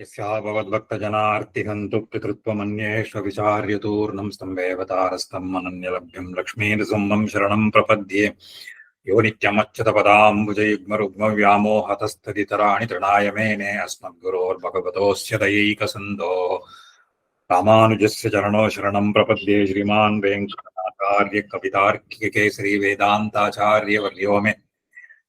यस्या भवद्भक्तजनार्तिहन्तु पितृत्वमन्येष्वविचार्यतूर्णं स्तम्भेऽवतारस्तम् अनन्यलभ्यं लक्ष्मीनृसिंहं शरणं प्रपद्ये। यो नित्यमच्युतपदाम्बुजयुग्मरुग्मव्यामोहतस्तदितराणि तृणाय मेने अस्मद्गुरोर्भगवतोऽस्य दयैकसिन्धोः रामानुजस्य चरणो शरणं प्रपद्ये। श्रीमान् वेङ्कटनाथार्य कवितार्किककेसरी वेदान्ताचार्यवर्यो मे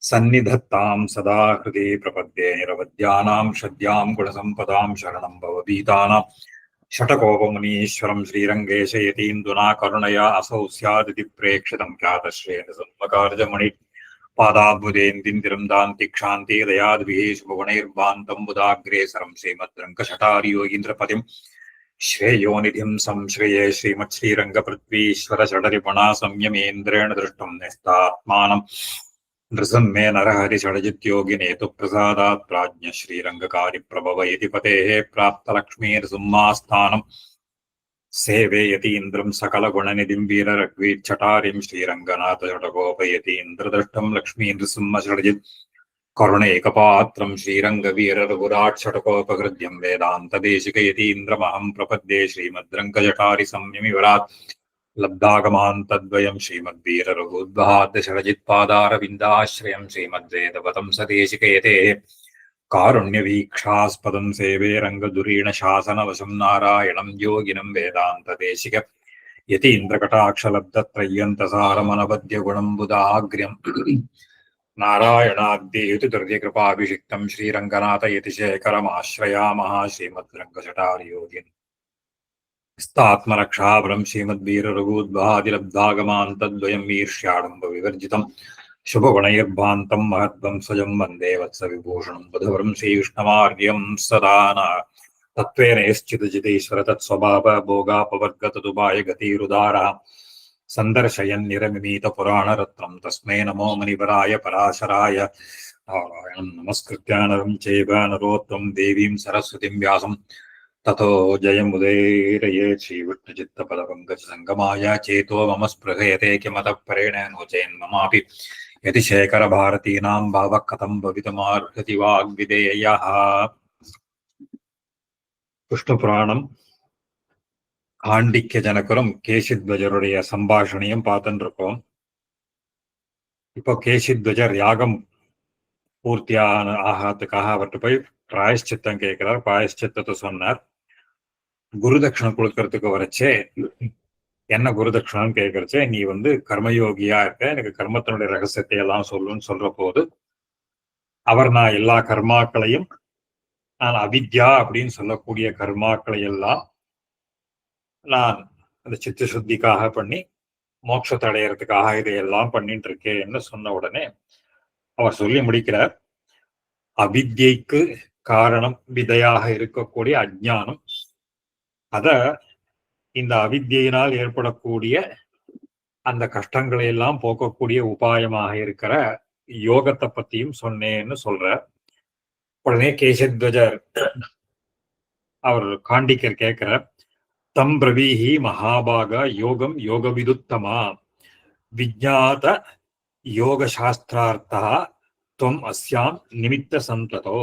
सन्निधत्तां सदा हृदि प्रपद्ये। निरवद्यानां शद्यां गुणसम्पदां शरणं भवभीतानां षटकोपमुनीश्वरं श्रीरङ्गेशयतीन्दुना करुणया असौ स्यादिति प्रेक्षितं ख्यातश्रेण सन्मकार्जमणि पादाब्बुदेन्दिन्दिरं दान्तिक्षान्ति दयाद्भिः शुभगुणैर्भान्तं बुधाग्रेसरं श्रीमद्रङ्कषटारियोगीन्द्रपदिं श्रेयोनिधिं संश्रये। श्रीमच्छ्रीरङ्गपृथ्वीश्वर षडरिपुणा संयमेन्द्रेण दृष्टं न्यस्तात्मानं नृसन्मे नरहरिषडजित्योगिनेतु प्रसादात् प्राज्ञ श्रीरङ्गकारिप्रभव इति पतेः प्राप्तलक्ष्मीर्सुम्मास्थानं सेवेयतीन्द्रं सकलगुणनिधिं वीररघ्वीच्छटारिं श्रीरङ्गनाथषटकोपयतीन्द्रदृष्टं लक्ष्मीनृसिंहषडजित् करुणैकपात्रं श्रीरङ्गवीररघुराट्षटकोपहृद्यं वेदान्तदेशिकयतीन्द्रमहं प्रपद्ये। श्रीमद्रङ्गजटारिसंयमिवरात् लब्धागमान्तद्वयं श्रीमद्वीररघुद्वहाद्यषडजित्पादारविन्दाश्रयं श्रीमद्वेदवतं सदेशिकयतेः कारुण्यवीक्षास्पदं सेवे रङ्गधुरीणशासनवशं नारायणं योगिनं वेदान्तदेशिक यतीन्द्रकटाक्षलब्धत्रय्यन्तसारमनबध्यगुणं बुधाग्र्यं नारायणाद्ययुतिदुर्यकृपाभिषिक्तं श्रीरङ्गनाथ यतिशेखरमाश्रयामः। श्रीमद्रङ्गजटारियोगिन् स्तात्मरक्षाभरं श्रीमद्वीररघुद्वहादिलब्धागमान्तद्वयं ईर्ष्याडम्बविवर्जितं शुभगुणैर्भान्तं महद्वं स्वजं वन्दे वत्सविभूषणं बुधवरं श्रीकृष्णमार्यं सदा न तत्त्वेन यश्चिदजितेश्वर तत्स्वभाव भोगापवर्गततुबाय गतिरुदारः सन्दर्शयन्निरमिमीतपुराणरत्नं तस्मै नमो मुनिवराय पराशराय। नारायणं नमस्कृत्य नरं चैव नरोत्तमं देवीं सरस्वतीं व्यासं ततो जयमुदीरये। श्रीविष्णुचित्तपदपङ्कजसङ्गमाय चेतो मम स्पृहयते किमतः परेण नो चेन्ममापि यतिशेखरभारतीनां भावः कथं भवितुमर्हति वाग्विदेयः। விஷ்ணுபுராணம் காண்டிக்ய ஜனகரும் கேசித்வஜருடைய சம்பாஷணையும் பார்த்துட்டு இருக்கோம். இப்போ கேசித்வஜர் யாகம் பூர்த்தியான ஆகாத்துக்காக அவர்கிட்ட போய் பிராயஷ்சித்தம் கேட்கிறார். பிராயஷ்சித்தத்தை சொன்னார். குருதட்சணம் கொடுக்கறதுக்கு வரச்சே என்ன குருதட்சணம் கேட்கறச்சே, நீ கர்மயோகியா இருக்க, எனக்கு கர்மத்தினுடைய ரகசியத்தை எல்லாம் சொல்லுன்னு சொல்ற போது அவர் நான் எல்லா கர்மாக்களையும் நான் அவித்யா அப்படின்னு சொல்லக்கூடிய கர்மாக்களை எல்லாம் நான் அந்த சித்த சுத்திக்காக பண்ணி மோட்சத்தை அடையறதுக்காக இதையெல்லாம் பண்ணிட்டு இருக்கேன்னு சொன்ன உடனே அவர் சொல்லி முடிக்கிறார். அவித்யைக்கு காரணம் விதையாக இருக்கக்கூடிய அஜ்ஞானம், அத இந்த அவித்யினால் ஏற்படக்கூடிய அந்த கஷ்டங்களை எல்லாம் போக்கக்கூடிய உபாயமாக இருக்கிற யோகத்தை பத்தியும் சொன்னேன்னு சொல்ற. உடனே கேசத்வஜர் அவர் காண்டிக்கர் கேட்கிற, தம் பிரவீஹி மகாபாக யோகம் யோக விதுத்தமா விஜாத யோக சாஸ்திரார்த்தா துவம் அஸ்யாம் நிமித்த சந்ததோ.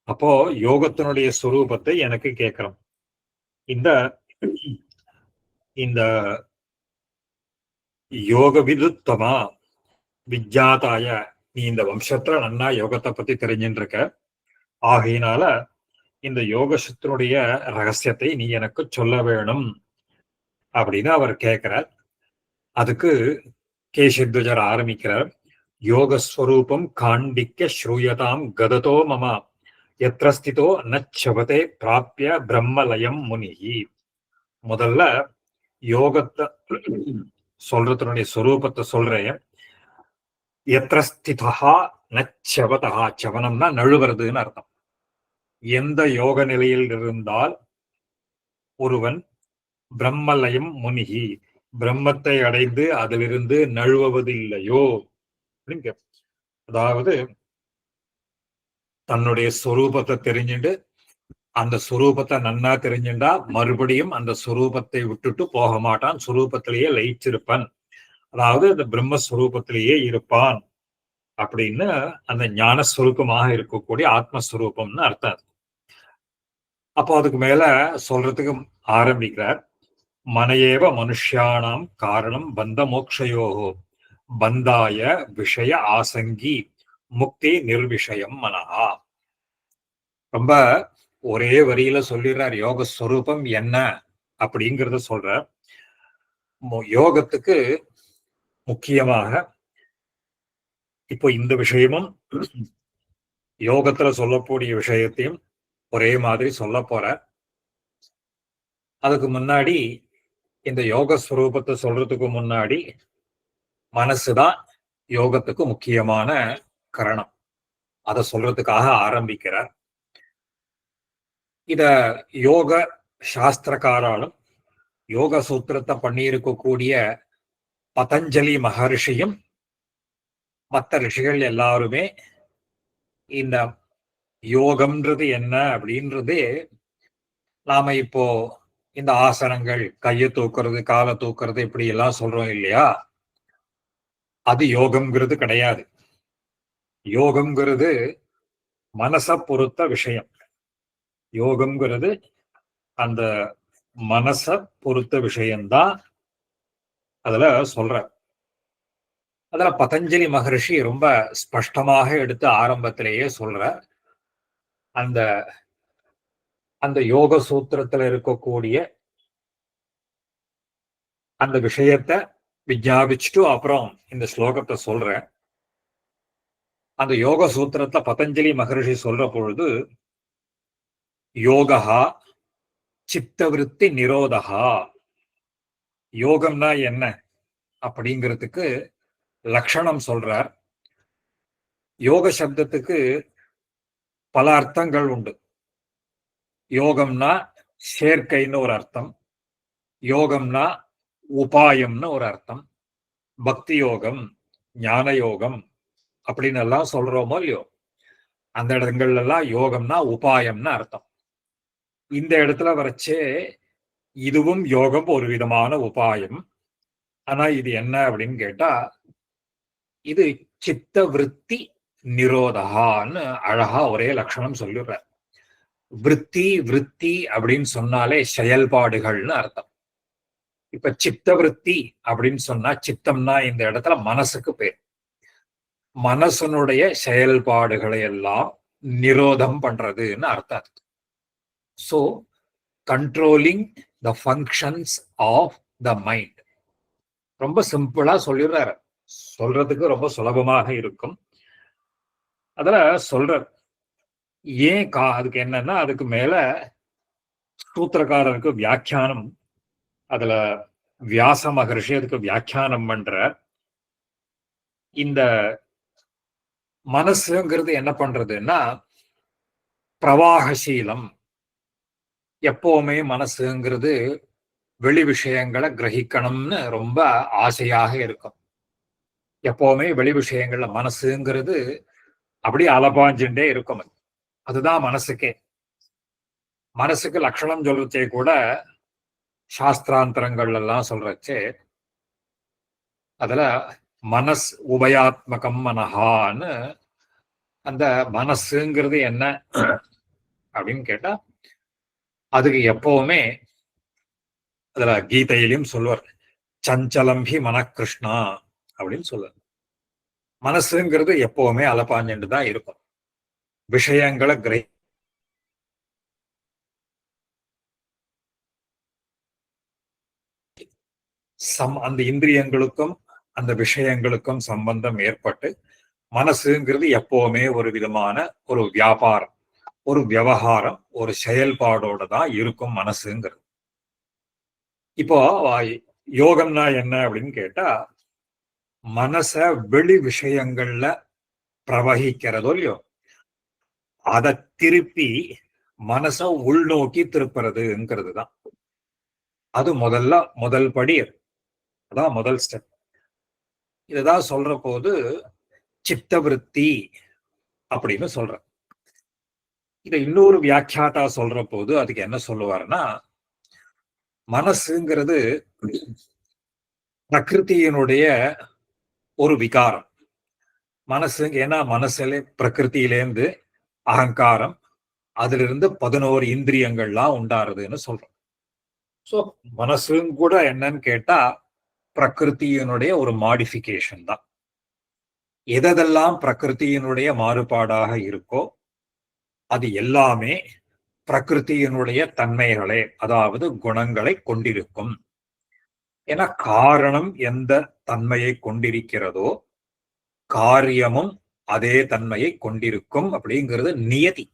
அப்போ யோகத்தினுடைய ஸ்வரூபத்தை எனக்கு கேட்கிறோம். இந்த இந்த யோக விதுத்தமா விஜாதாய, நீ இந்த வம்சத்துல நன்னா யோகத்தை பத்தி தெரிஞ்சுட்டு இருக்க, ஆகையினால இந்த யோகத்தினுடைய ரகசியத்தை நீ எனக்கு சொல்ல வேணும் அப்படின்னு அவர் கேட்கிறார். அதுக்கு கேசித்வஜர் ஆரம்பிக்கிறார். யோகஸ்வரூபம் காண்டிக்க ஸ்ரூயதாம் கததோ மம எத்ரஸ்திதோ நச்சவதே பிராப்ய பிரம்மலயம் முனிகி. முதல்ல யோகத்தை சொல்றதுனுடைய ஸ்வரூபத்தை சொல்றேன். எத்ரஸ்திதா நச்சவதா, சவனம்னா நழுவுறதுன்னு அர்த்தம். எந்த யோக நிலையில் இருந்தால் ஒருவன் பிரம்மலயம் முனிகி, பிரம்மத்தை அடைந்து அதிலிருந்து நழுவது இல்லையோ அப்படின்னு. அதாவது தன்னுடைய ஸ்வரூபத்தை தெரிஞ்சுட்டு அந்த ஸ்வரூபத்தை நன்னா தெரிஞ்சுட்டா மறுபடியும் அந்த ஸ்வரூபத்தை விட்டுட்டு போக மாட்டான், ஸ்வரூபத்திலேயே லயிச்சிருப்பான், அதாவது அந்த பிரம்மஸ்வரூபத்திலேயே இருப்பான் அப்படின்னு அந்த ஞானஸ்வரூபமாக இருக்கக்கூடிய ஆத்மஸ்வரூபம்னு அர்த்தம். அப்போ அதுக்கு மேல சொல்றதுக்கு ஆரம்பிக்கிறார். மனையேவ மனுஷ்யானாம் காரணம் பந்த மோக்ஷயோகோ பந்தாய விஷய ஆசங்கி முக்தி நிர்விஷயம் மனஹா. ரொம்ப ஒரே வரியில சொல்லிடுறார் யோக ஸ்வரூபம் என்ன அப்படிங்கறத சொல்ற. யோகத்துக்கு முக்கியமாக இப்போ இந்த விஷயமும் யோகத்துல சொல்லக்கூடிய விஷயத்தையும் ஒரே மாதிரி சொல்ல போற. அதுக்கு முன்னாடி இந்த யோக ஸ்வரூபத்தை சொல்றதுக்கு முன்னாடி மனசுதான் யோகத்துக்கு முக்கியமான கரணம். அதை சொல்றதுக்காக ஆரம்பிக்கிறார். இத யோக சாஸ்திரக்காராலும் யோக சூத்திரத்தை பண்ணியிருக்கக்கூடிய பதஞ்சலி மகர்ஷியும் மற்ற ரிஷிகள் எல்லாருமே இந்த யோகம்ன்றது என்ன அப்படின்றது நாம இப்போ இந்த ஆசனங்கள் கையை தூக்குறது காலை தூக்குறது இப்படி எல்லாம் சொல்றோம் இல்லையா, அது யோகம்ங்கிறது கிடையாது. யோகம்ங்கிறது மனச பொறுத்த விஷயம். யோகம்ங்கிறது அந்த மனச பொறுத்த விஷயம்தான் அதுல சொல்ற. அதுல பதஞ்சலி மகர்ஷி ரொம்ப ஸ்பஷ்டமாக எடுத்து ஆரம்பத்திலேயே சொல்ற. அந்த அந்த யோக சூத்திரத்துல இருக்கக்கூடிய அந்த விஷயத்தை விஞ்ஞாபிச்சுட்டு அப்புறம் இந்த ஸ்லோகத்தை சொல்றேன். அந்த யோக சூத்திரத்துல பதஞ்சலி மகர்ஷி சொல்ற பொழுது யோகா சித்தவிருத்தி நிரோதகா. யோகம்னா என்ன அப்படிங்கிறதுக்கு லட்சணம் சொல்றார். யோக சப்தத்துக்கு பல அர்த்தங்கள் உண்டு. யோகம்னா சேர்க்கைன்னு ஒரு அர்த்தம், யோகம்னா உபாயம்னு ஒரு அர்த்தம், பக்தி யோகம் ஞான யோகம் அப்படின்னு எல்லாம் சொல்றோமோ இல்லையோ, அந்த இடங்கள்ல எல்லாம் யோகம்னா உபாயம்னு அர்த்தம். இந்த இடத்துல வரைச்சே இதுவும் யோகம் ஒரு விதமான உபாயம். ஆனா இது என்ன அப்படின்னு கேட்டா, இது சித்த விருத்தி நிரோதகான்னு அழகா ஒரே லட்சணம் சொல்லிடுற. விருத்தி விருத்தி அப்படின்னு சொன்னாலே செயல்பாடுகள்னு அர்த்தம். இப்ப சித்த விருத்தி அப்படின்னு சொன்னா சித்தம்னா இந்த இடத்துல மனசுக்கு பேர். மனசனுடைய செயல்பாடுகளை எல்லாம் நிரோதம் பண்றதுன்னு அர்த்தம். So controlling the functions of the mind. ரொம்ப சிம்பிளா சொல்லிடுறாரு. சொல்றதுக்கு ரொம்ப சுலபமாக இருக்கும். அதுல சொல்றார் ஏன் அதுக்கு என்னன்னா, அதுக்கு மேல சூத்திரக்காரருக்கு வியாக்கியானம், அதுல வியாச மகர்ஷி அதுக்கு வியாக்கியானம் பண்ற. இந்த மனசுங்கிறது என்ன பண்றதுன்னா பிரவாகசீலம். எப்பவுமே மனசுங்கிறது வெளி விஷயங்களை கிரகிக்கணும்னு ரொம்ப ஆசையாக இருக்கும். எப்பவுமே வெளி விஷயங்கள்ல மனசுங்கிறது அப்படியே அலபாஞ்சுட்டே இருக்கும். அதுதான் மனசுக்கே. மனசுக்கு லட்சணம் சொல்றச்சே கூட சாஸ்திராந்தரங்கள் எல்லாம் சொல்றச்சே அதுல மனஸ் உபயாத்மகம் மனஹான்னு, அந்த மனசுங்கிறது என்ன அப்படின்னு கேட்டா அதுக்கு எப்பவுமே அதுல கீதையிலும் சொல்லுவார் சஞ்சலம்பி மனகிருஷ்ணா அப்படின்னு சொல்லுவார். மனசுங்கிறது எப்பவுமே அலப்பாஞ்சுட்டு தான் இருக்கும். விஷயங்களை அந்த இந்திரியங்களுக்கும் அந்த விஷயங்களுக்கும் சம்பந்தம் ஏற்பட்டு மனசுங்கிறது எப்பவுமே ஒரு விதமான ஒரு வியாபாரம், ஒரு விவகாரம், ஒரு செயல்பாடோட தான் இருக்கும் மனசுங்கிறது. இப்போ யோகம்னா என்ன அப்படின்னு கேட்டா, மனச வெளி விஷயங்கள்ல பிரவகிக்கிறதோ இல்லையோ அதை திருப்பி மனச உள்நோக்கி திருப்புறதுங்கிறது தான். அது முதல் படி. அதான் முதல் ஸ்டெப். இதுதான் சொல்ற போது சித்தவிருத்தி அப்படின்னு சொல்ற. இதை இன்னொரு வியாக்கியாதா சொல்ற போது அதுக்கு என்ன சொல்லுவாருன்னா, மனசுங்கிறது பிரகிருத்தியினுடைய ஒரு விகாரம். மனசு ஏன்னா மனசுல பிரகிருத்தியிலேருந்து அகங்காரம், அதுல இருந்து 11 இந்திரியங்கள்லாம் உண்டாருதுன்னு சொல்றோம். சோ மனசும் கூட என்னன்னு கேட்டா பிரகிருத்தியினுடைய ஒரு மாடிஃபிகேஷன் தான். எதெல்லாம் பிரகிருத்தியினுடைய மாறுபாடாக இருக்கோ அது எல்லாமே பிரகிருத்தியினுடைய தன்மைகளே, அதாவது குணங்களை கொண்டிருக்கும். ஏன்னா காரணம் எந்த தன்மையை கொண்டிருக்கிறதோ காரியமும் அதே தன்மையை கொண்டிருக்கும் அப்படிங்கிறது நியதி.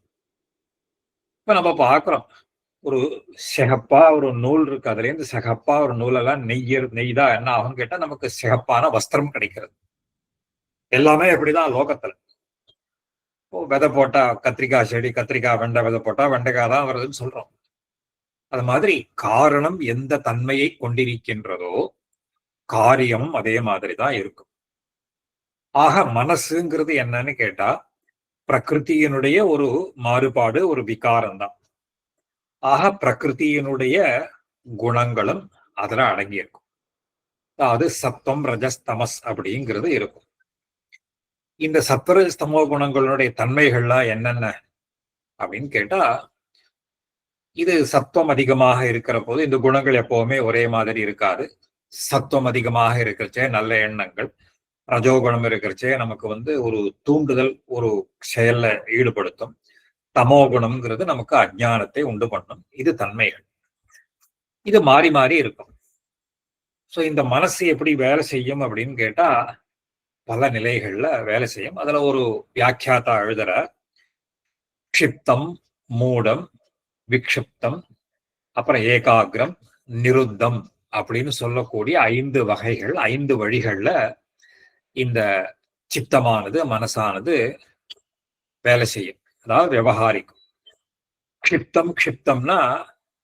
இப்ப நம்ம பாக்குறோம், ஒரு சிகப்பா ஒரு நூல் இருக்கு, அதுல இருந்து சிகப்பா ஒரு நூலெல்லாம் நெய்தா என்ன ஆகும் கேட்டா நமக்கு சிகப்பான வஸ்திரம் கிடைக்கிறது. எல்லாமே எப்படிதான் லோகத்துல. விதை போட்டா கத்திரிக்காய் செடி, கத்திரிக்காய் வெண்டை விதை போட்டா வெண்டைக்காய் தான் வருதுன்னு சொல்றோம். அது மாதிரி காரணம் எந்த தன்மையை கொண்டிருக்கின்றதோ காரியமும் அதே மாதிரிதான் இருக்கும். ஆக மனசுங்கிறது என்னன்னு கேட்டா பிரகிருத்தியினுடைய ஒரு மாறுபாடு, ஒரு விகாரம் தான். ஆக பிரகிருத்தியினுடைய குணங்களும் அதுல அடங்கியிருக்கும். அதாவது சத்துவம் ரஜஸ் தமஸ் அப்படிங்கிறது இருக்கும். இந்த சத்வரஜஸ்தமோ குணங்களுடைய தன்மைகள்லாம் என்னென்ன அப்படின்னு கேட்டா, இது சத்துவம் அதிகமாக இருக்கிற போது இந்த குணங்கள் எப்பவுமே ஒரே மாதிரி இருக்காது. சத்துவம் அதிகமாக இருக்கிறச்சே நல்ல எண்ணங்கள், ரஜோகுணம் இருக்கிறச்சே நமக்கு ஒரு தூண்டுதல், ஒரு செயல்ல ஈடுபடுத்தும். தமோ குணம்ங்கிறது நமக்கு அஜ்ஞானத்தை உண்டு பண்ணும். இது தன்மைகள். இது மாறி மாறி இருக்கும். சோ இந்த மனசு எப்படி வேலை செய்யும் அப்படின்னு கேட்டா பல நிலைகள்ல வேலை செய்யும். அதுல ஒரு வியாக்கியாத்தா எழுதுற க்ஷிப்தம், மூடம், விக்ஷிப்தம், அப்புறம் ஏகாகிரம், நிருத்தம் அப்படின்னு சொல்லக்கூடிய 5 வகைகள், 5 வழிகள்ல இந்த சித்தமானது, மனசானது வேலை செய்யும். அதாவது விவகாரிக்கும். க்ஷிப்தம்னா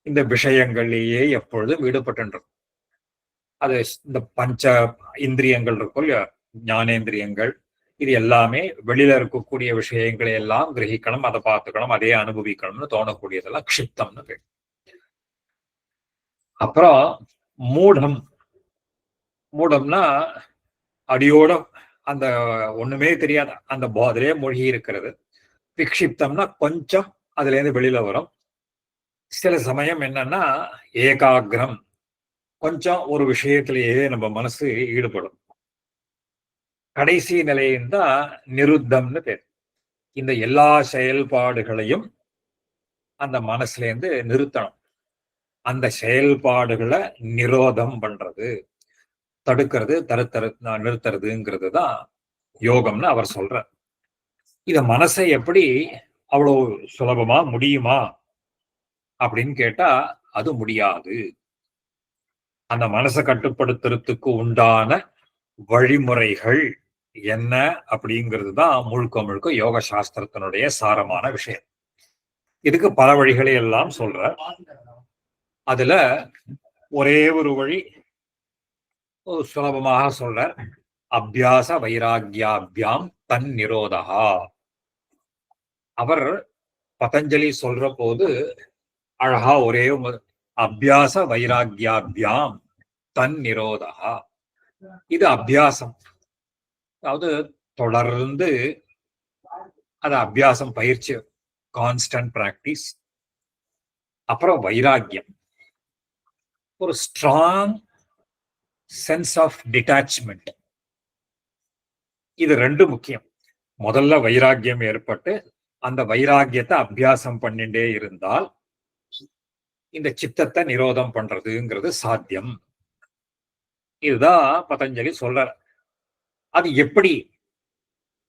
இந்த விஷயங்கள்லேயே எப்பொழுதும் ஈடுபட்டு அது இந்த பஞ்ச இந்திரியங்கள் இருக்கும் இல்லையா, ஞானேந்திரியங்கள், இது எல்லாமே வெளியில இருக்கக்கூடிய விஷயங்களை எல்லாம் கிரகிக்கணும், அதை பார்த்துக்கணும், அதே அனுபவிக்கணும்னு தோணக்கூடியதெல்லாம் க்ஷிப்தம்னு பேர். அப்புறம் மூடம்னா அடியோட அந்த ஒண்ணுமே தெரியாத அந்த போதிலே மூழ்கி இருக்கிறது. விக்ஷிப்தம்னா கொஞ்சம் அதுல இருந்து வெளியில வரும். சில சமயம் என்னன்னா ஏகாகிரம், கொஞ்சம் ஒரு விஷயத்திலேயே நம்ம மனசு ஈடுபடும். கடைசி நிலையின் தான் நிருத்தம்னு பேர். இந்த எல்லா செயல்பாடுகளையும் அந்த மனசுல இருந்து நிறுத்தணும். அந்த செயல்பாடுகளை நிரோதம் பண்றது, தடுக்கிறது, நிறுத்துறதுங்கிறது தான் யோகம்னு அவர் சொல்றார். இத மனசை எப்படி அவ்வளவு சுலபமா முடியுமா அப்படின்னு கேட்டா அது முடியாது. அந்த மனசை கட்டுப்படுத்துறதுக்கு உண்டான வழிமுறைகள் என்ன அப்படிங்கிறது தான் முழுக்க முழுக்க யோக சாஸ்திரத்தினுடைய சாரமான விஷயம். இதுக்கு பல வழிகளை எல்லாம் சொல்ற. அதுல ஒரே ஒரு வழி சுலபமாக சொல்ற, அபியாச வைராகியாபியாம் தன் நிரோதா. அவர் பதஞ்சலி சொல்ற போது அழகா ஒரே அபியாச வைராகியாபியாம் தன் நிரோதா. இது அபியாசம், அதாவது தொடர்ந்து அது அபியாசம், பயிற்சி, கான்ஸ்டன்ட் பிராக்டிஸ். அப்புறம் வைராக்கியம், ஒரு ஸ்ட்ராங் சென்ஸ் ஆஃப் டிட்டாச்மெண்ட். இது ரெண்டு முக்கியம். முதல்ல வைராக்கியம் ஏற்பட்டு அந்த வைராக்கியத்தை அபியாசம் பண்ணிட்டே இருந்தால் இந்த சித்தத்தை நிரோதம் பண்றதுங்கிறது சாத்தியம். இதுதான் பதஞ்சலி சொல்ற. அது எப்படி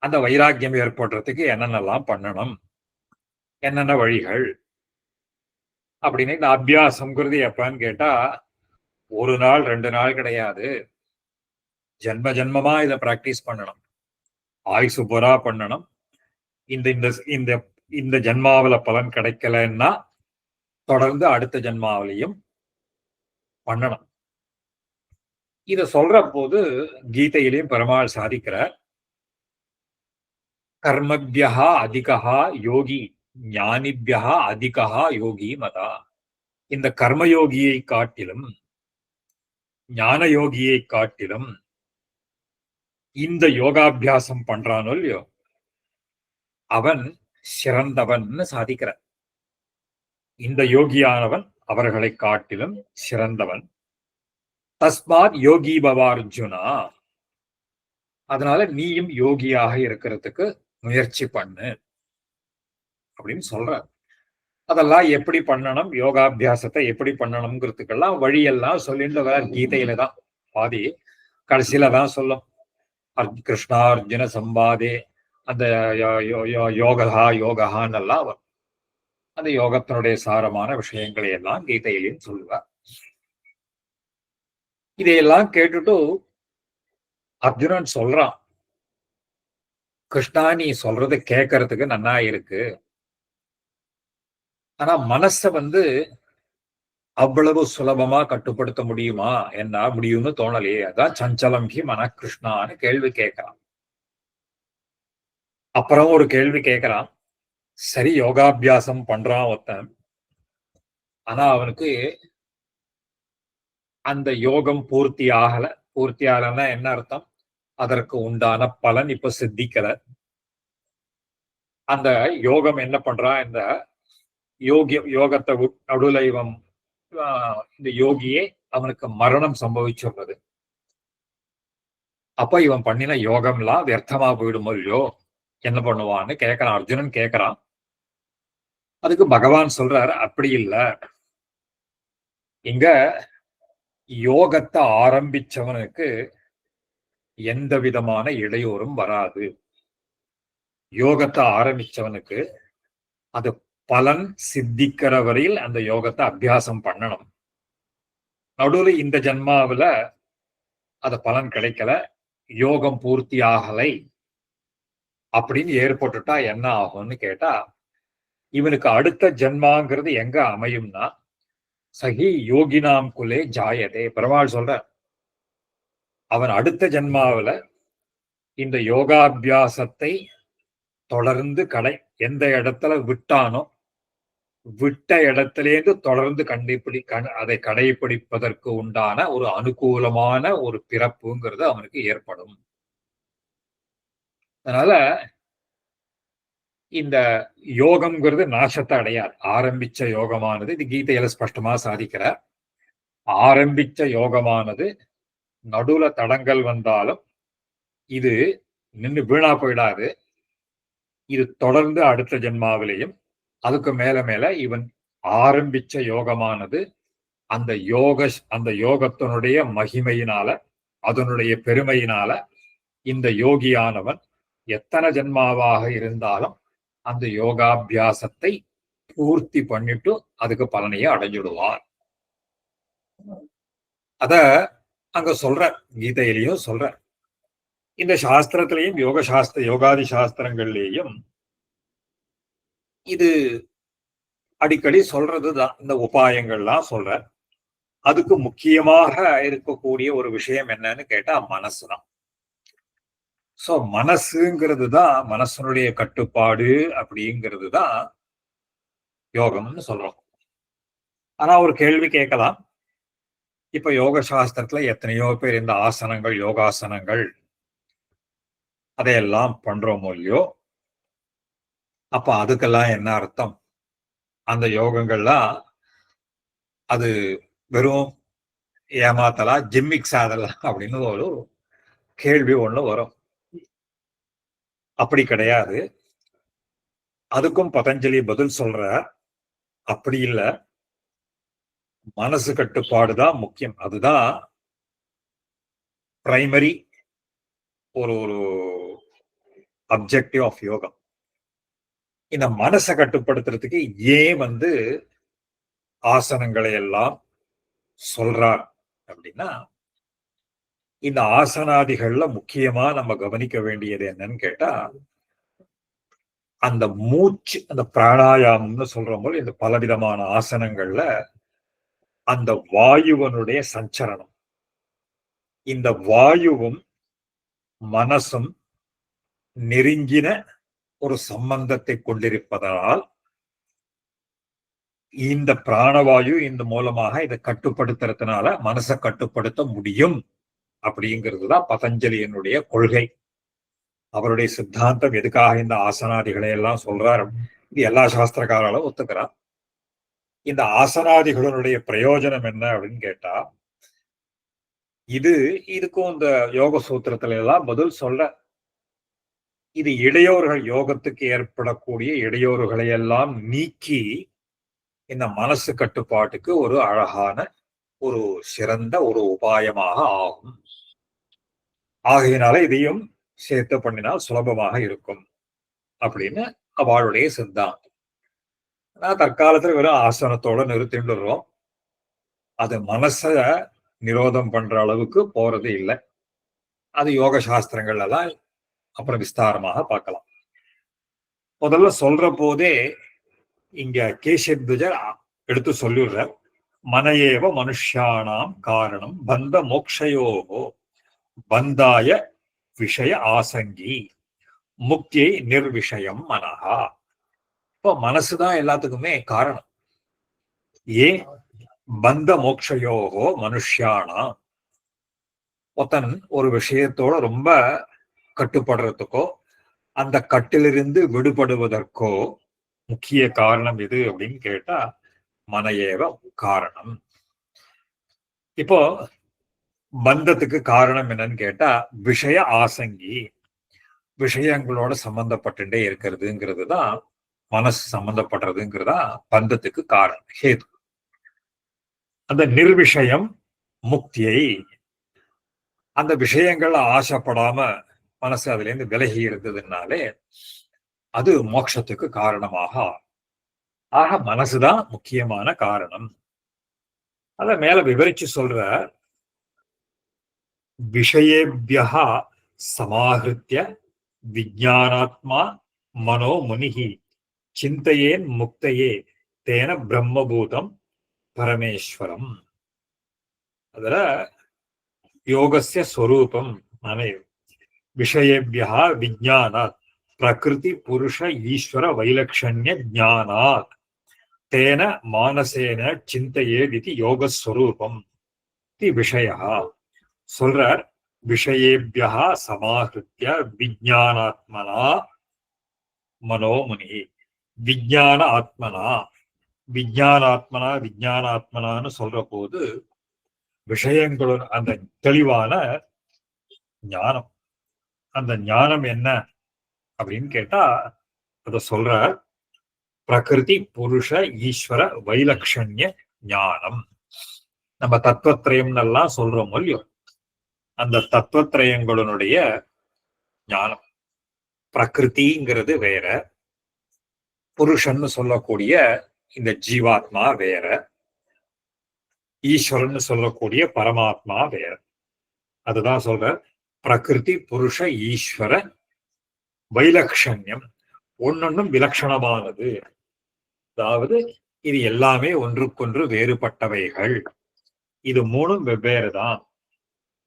அந்த வைராக்கியம் ஏற்படுறதுக்கு என்னென்னலாம் பண்ணணும், என்னென்ன வழிகள் அப்படின்னு. இந்த அபியாசம்ங்கிறது எப்பன்னு கேட்டா ஒரு நாள் 2 நாள் கிடையாது. ஜென்ம ஜென்மமா இதை பிராக்டிஸ் பண்ணணும், ஆயுசு பூரா பண்ணணும். இந்த இந்த இந்த ஜென்மாவில பலன் கிடைக்கலன்னா தொடர்ந்து அடுத்த ஜென்மாவிலையும் பண்ணணும். இத சொல்ற போது கீதையிலையும் பெருமாள் சாதிக்கிறார், கர்மபியா அதிகா யோகி ஞானிபியா அதிகா யோகி மதா. இந்த கர்மயோகியை காட்டிலும் ஞான யோகியை காட்டிலும் இந்த யோகாபியாசம் பண்றானோ இல்லையோ அவன் சிறந்தவன் சாதிக்கிறான். இந்த யோகியானவன் அவர்களை காட்டிலும் சிறந்தவன். தஸ்மாத் யோகி பவார்ஜுனா, அதனால நீயும் யோகியாக இருக்கிறதுக்கு முயற்சி பண்ணு அப்படின்னு சொல்ற. அதெல்லாம் எப்படி பண்ணணும், யோகாபியாசத்தை எப்படி பண்ணணுங்கிறதுக்கெல்லாம் வழியெல்லாம் சொல்லிட்டு வர கீதையில தான். பாதி கடைசியில தான் சொல்லும். கிருஷ்ணா அர்ஜுன சம்பாதே அந்த யோகா யோகான்னு எல்லாம் வரும். அந்த யோகத்தினுடைய சாரமான விஷயங்களை எல்லாம் கீதையிலையும் சொல்லுவார். இதையெல்லாம் கேட்டுட்டு அர்ஜுனன் சொல்றான், கிருஷ்ணா நீ சொல்றது கேட்கறதுக்கு நன்னா இருக்கு, ஆனா மனச அவ்வளவு சுலபமா கட்டுப்படுத்த முடியுமா, என்ன முடியும்னு தோணலையே. அதான் சஞ்சலம் ஹி மன கிருஷ்ணான்னு கேள்வி கேட்கிறான். அப்புறம் ஒரு கேள்வி கேட்கிறான். சரி, யோகாபியாசம் பண்றான் ஒருத்தன், ஆனா அவனுக்கு அந்த யோகம் பூர்த்தி ஆகல. பூர்த்தி ஆகலன்னா என்ன அர்த்தம், அதற்கு உண்டான பலன் இப்ப சித்திக்கல. அந்த யோகம் என்ன பண்றான், இந்த யோகத்தை நடுவுல இவன் இந்த யோகியே அவனுக்கு மரணம் சம்பவிச்சுள்ளது. அப்ப இவன் பண்ணின யோகம்லாம் வியர்த்தமா போயிடும் இல்லையோ, என்ன பண்ணுவான்னு கேட்கிறான். அர்ஜுனன் கேட்கிறான். அதுக்கு பகவான் சொல்றாரு, அப்படி இல்ல, இங்க யோகத்தை ஆரம்பிச்சவனுக்கு எந்த விதமான இடையூறும் வராது. யோகத்தை ஆரம்பிச்சவனுக்கு அது பலன் சித்திக்கிற வரையில் அந்த யோகத்தை அபியாசம் பண்ணணும். நடுவுல இந்த ஜென்மாவில அது பலன் கிடைக்கல, யோகம் பூர்த்தி ஆகலை அப்படின்னு ஏற்பட்டுட்டா என்ன ஆகும்னு கேட்டா, இவனுக்கு அடுத்த ஜென்மாங்கிறது எங்க அமையும்னா, சகி யோகினாம் குலே ஜாயதே. பெருமாள் சொல்ற, அவன் அடுத்த ஜென்மாவில இந்த யோகாபியாசத்தை தொடர்ந்து எந்த இடத்துல விட்டானோ, விட்ட இடத்திலேருந்து தொடர்ந்து அதை கடைபிடிப்பதற்கு உண்டான ஒரு அனுகூலமான ஒரு பிறப்புங்கிறது அவனுக்கு ஏற்படும். அதனால இந்த யோகம்ங்கிறது நாசத்தை அடையாது. ஆரம்பிச்ச யோகமானது, இது கீதையில ஸ்பஷ்டமா சாதிக்கிறார், ஆரம்பிச்ச யோகமானது நடுவுல தடங்கள் வந்தாலும் இது நின்று வீணா போயிடாது. இது தொடர்ந்து அடுத்த ஜென்மாவிலையும் அதுக்கு மேல மேல இவன் ஆரம்பிச்ச யோகமானது அந்த யோகத்தினுடைய மகிமையினால, அதனுடைய பெருமையினால இந்த யோகியானவன் எத்தனை ஜென்மாவாக இருந்தாலும் அந்த யோகாபியாசத்தை பூர்த்தி பண்ணிட்டு அதுக்கு பலனையே அடைஞ்சிடுவான். அத அங்க சொல்ற, கீதையிலையும் சொல்ற. இந்த சாஸ்திரத்திலையும் யோகாதி சாஸ்திரங்கள்லேயும் இது அடிக்கடி சொல்றதுதான். இந்த உபாயங்கள்லாம் சொல்ற. அதுக்கு முக்கியமாக இருக்கக்கூடிய ஒரு விஷயம் என்னன்னு கேட்டா மனசுதான். சோ மனசுங்கிறது தான், மனசனுடைய கட்டுப்பாடு அப்படிங்கிறது தான் யோகம்னு சொல்றோம். ஆனா ஒரு கேள்வி கேட்கலாம், இப்ப யோக சாஸ்திரத்துல எத்தனையோ பேர் இந்த ஆசனங்கள், யோகாசனங்கள் அதையெல்லாம் பண்றோமோ இல்லையோ, அப்ப அதுக்கெல்லாம் என்ன அர்த்தம், அந்த யோகங்கள்லாம் அது வெறும் ஏமாத்தலா, ஜிம்மிக்ஸ் ஆதலாம் அப்படின்னு ஒரு கேள்வி ஒண்ணு வரும். அப்படி கிடையாது. அதுக்கும் பதஞ்சலி பதில் சொல்ற, அப்படி இல்ல, மனசு கட்டுப்பாடுதான் முக்கியம். அதுதான் பிரைமரி ஒரு அப்ஜெக்டிவ் ஆஃப் யோகா. இந்த மனசை கட்டுப்படுத்துறதுக்கு ஏன் ஆசனங்களை எல்லாம் சொல்றார் அப்படின்னா, இந்த ஆசனாதிகள்ல முக்கியமா நம்ம கவனிக்க வேண்டியது என்னன்னு கேட்டா, அந்த மூச்சு, அந்த பிராணாயாமம்னு சொல்றோம் போது, இந்த பலவிதமான ஆசனங்கள்ல அந்த வாயுவனுடைய சஞ்சரணம், இந்த வாயுவும் மனசும் நெருங்கின ஒரு சம்பந்தத்தை கொண்டிருப்பதனால் இந்த பிராணவாயு இந்த மூலமாக இதை கட்டுப்படுத்துறதுனால மனசை கட்டுப்படுத்த முடியும் அப்படிங்கிறதுதான் பதஞ்சலியினுடைய கொள்கை. அவருடைய சித்தாந்தம் எதுக்காக இந்த ஆசனாதிகளை எல்லாம் சொல்றாரு, இது எல்லா சாஸ்திரக்காரர்களும் ஒத்துக்கிறார். இந்த ஆசனாதிகளுடைய பிரயோஜனம் என்ன அப்படின்னு கேட்டா, இதுக்கும் இந்த யோக சூத்திரத்துல எல்லாம் பதில் சொல்ல. இது இடையூறுகள், யோகத்துக்கு ஏற்படக்கூடிய இடையூறுகளை எல்லாம் நீக்கி இந்த மனசு கட்டுப்பாட்டுக்கு ஒரு அழகான, ஒரு சிறந்த ஒரு உபாயமாக ஆகும். ஆகையினால இதையும் சேர்த்து பண்ணினால் சுலபமாக இருக்கும் அப்படின்னு அவளுடைய சித்தாந்தம். தற்காலத்துல வெறும் ஆசனத்தோட நிறுத்திடுறோம். அது மனச நிரோதம் பண்ற அளவுக்கு போறது இல்லை. அது யோக சாஸ்திரங்கள் எல்லாம் அப்புறம் விஸ்தாரமாக பார்க்கலாம். முதல்ல சொல்ற போதே இங்க கேசத்வஜர் எடுத்து சொல்லிடுற, மனையேவ மனுஷானாம் காரணம் பந்த மோக்ஷயோகோ பந்தாய விஷய ஆசங்கி முக்தியை நிர்விஷயம் மனஹா. இப்போ மனசுதான் எல்லாத்துக்குமே காரணம். ஏன்? பந்த மோக்ஷயோகோ மனுஷியானா, ஒருத்தன் ஒரு விஷயத்தோட ரொம்ப கட்டுப்படுறதுக்கோ அந்த கட்டிலிருந்து விடுபடுவதற்கோ முக்கிய காரணம் எது அப்படின்னு கேட்டா மனையேவ காரணம். இப்போ பந்தத்துக்கு காரணம் என்னன்னு கேட்டா விஷய ஆசங்கி, விஷயங்களோட சம்பந்தப்பட்டுட்டே இருக்கிறதுங்கிறது தான் மனசு சம்பந்தப்படுறதுங்கிறதா பந்தத்துக்கு காரணம், ஹேது. அந்த நிர்விஷயம் முக்தியை, அந்த விஷயங்கள் ஆசைப்படாம மனசு அதுல இருந்து விலகி இருந்ததுனாலே அது மோட்சத்துக்கு காரணமாக. ஆக மனசுதான் முக்கியமான காரணம். அத மேல விவரிச்சு சொல்ற, விஷயேபியா சமாஹிருத்ய விஜானாத்மா மனோ முனிஹி சிந்தையேன் முக்தையே தேன பிரம்மபூதம் பரமேஸ்வரம். அதுல யோகஸ்ய ஸ்வரூபம் விஷயேபியா விஜானாத் பிரகிருதி புருஷ ஈஸ்வர வைலக்ஷண்ய ஜானாத் தேன மானசேன சிந்தையேதி யோகஸ்வரூபம் தி விஷய. சொல்றார், விஷயேபியா சமாஹிருத்ய விஜானாத்மனா மனோமுனி. விஜான ஆத்மனா, விஜானாத்மனா விஜானாத்மனான்னு சொல்ற போது விஷயங்களோட அந்த தெளிவான ஞானம், அந்த ஞானம் என்ன அப்படின்னு கேட்டா அத சொல்ற, பிரகிருதி புருஷ ஈஸ்வர வைலக்ஷண்ய ஞானம். நம்ம தத்துவத்திரயம் எல்லாம் சொல்றோம் இல்லையோ, அந்த தத்துவத்திரயங்களுடைய ஞானம். பிரகிருதிங்கிறது வேற, புருஷன்னு சொல்லக்கூடிய இந்த ஜீவாத்மா வேற, ஈஸ்வரன் சொல்லக்கூடிய பரமாத்மா வேற. அதுதான் சொல்ற, பிரகிருதி புருஷ ஈஸ்வர வைலக்ஷண்யம். ஒன்னொன்னும் விலட்சணமானது. அதாவது இது எல்லாமே ஒன்றுக்கொன்று வேறுபட்டவைகள், இது மூணும் வெவ்வேறுதான்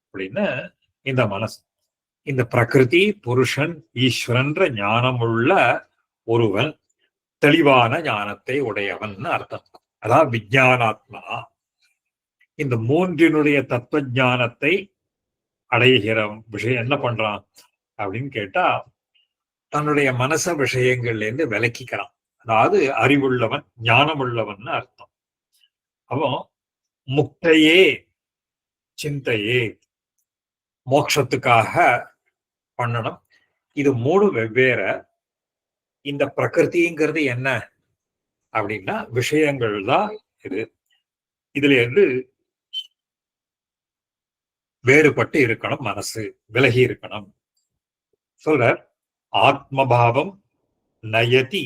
அப்படின்னு இந்த மனசு. இந்த பிரகிருதி புருஷன் ஈஸ்வரன்ற ஞானமுள்ள ஒருவன் தெளிவான ஞானத்தை உடையவன் அர்த்தம். அதான் விஜயானாத்மா. இந்த மூன்றினுடைய தத்துவ ஞானத்தை அடைகிற விஷயம் என்ன பண்றான் அப்படின்னு கேட்டா, தன்னுடைய மனச விஷயங்கள்ல இருந்து விலக்கிக்கிறான். அதாவது அறிவுள்ளவன், ஞானம் உள்ளவன் அர்த்தம். அவன் முக்தையே சிந்தையே, மோட்சத்துக்காக பண்ணணும். இது மூணு வெவ்வேறு. இந்த பிரகிருதிங்கிறது என்ன அப்படின்னா விஷயங்கள் தான். இதுல இருந்து வேறுபட்டு இருக்கணும், மனசு விலகி இருக்கணும். சொல்ற, ஆத்மபாவம் நயதி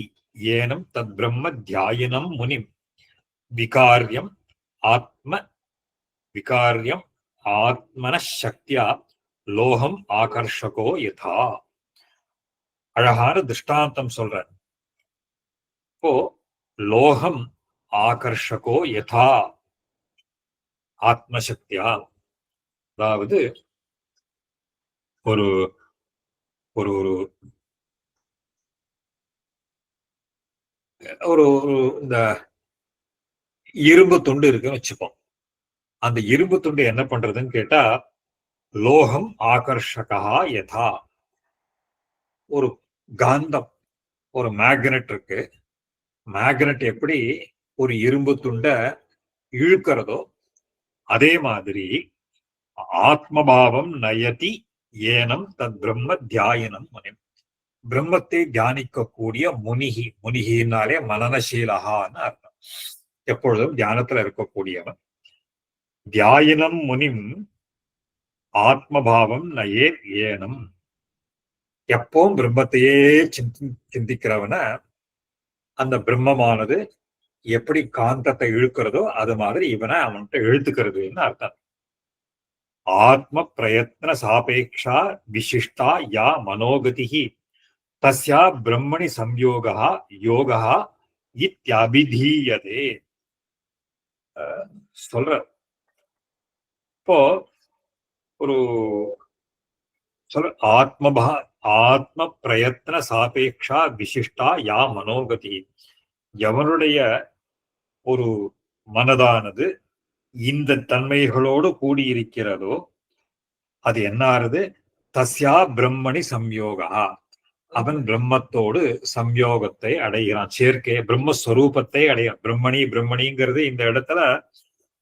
ஏனம் தத் பிரம்ம தியாயினம் முனிம் விகாரியம் ஆத்மன சக்தியா லோகம் ஆகர்ஷகோ யதா. அழகான திருஷ்டாந்தம் சொல்ற. இப்போ லோகம் ஆகர்ஷகோ யதா ஆத்மசக்தியா, அதாவது ஒரு ஒரு ஒரு இந்த இரும்பு துண்டு இருக்குன்னு வச்சுப்போம். அந்த இரும்பு துண்டு என்ன பண்றதுன்னு கேட்டா, லோகம் ஆகர்ஷகா யதா. ஒரு காந்தம், ஒரு மேக்னெட் இருக்கு. மேக்னெட் எப்படி ஒரு இரும்பு துண்ட இழுக்கிறதோ அதே மாதிரி ஆத்மபாவம் நயதி ஏனம் தத் பிரம்ம தியாயனம் முனி. பிரம்மத்தை தியானிக்கக்கூடிய முனிகி, முனிகினாலே மனநசீலகான்னு அர்த்தம், எப்பொழுதும் தியானத்துல இருக்கக்கூடியவன். தியாயினம் முனிம் ஆத்மபாவம் நயே ஏனம், எப்பவும் பிரம்மத்தையே சிந்திக்கிறவன அந்த பிரம்மமானது எப்படி காந்தத்தை இழுக்கிறதோ அது மாதிரி இவனை அவன்கிட்ட இழுத்துக்கிறதுன்னு அர்த்தம். ஆத்ம பிரயத்ன சாபேக்ஷா விசிஷ்டா யா மனோகதிஹி தஸ்யா பிரம்மணி சம்யோகா யோகா இத்யபிதீயதே. சொல்ற இப்போ ஒரு சொல்ற ஆத்ம பிரயத்ன சாபேக்ஷா விசிஷ்டா யா மனோகதி, எவனுடைய ஒரு மனதானது இந்த தன்மைகளோடு கூடியிருக்கிறதோ அது என்ன ஆறுது, தஸ்யா பிரம்மணி சம்யோகா, அவன் பிரம்மத்தோடு சம்யோகத்தை அடைகிறான், சேர்க்கை பிரம்மஸ்வரூபத்தை அடைகிறான். பிரம்மணி பிரம்மணிங்கிறது இந்த இடத்துல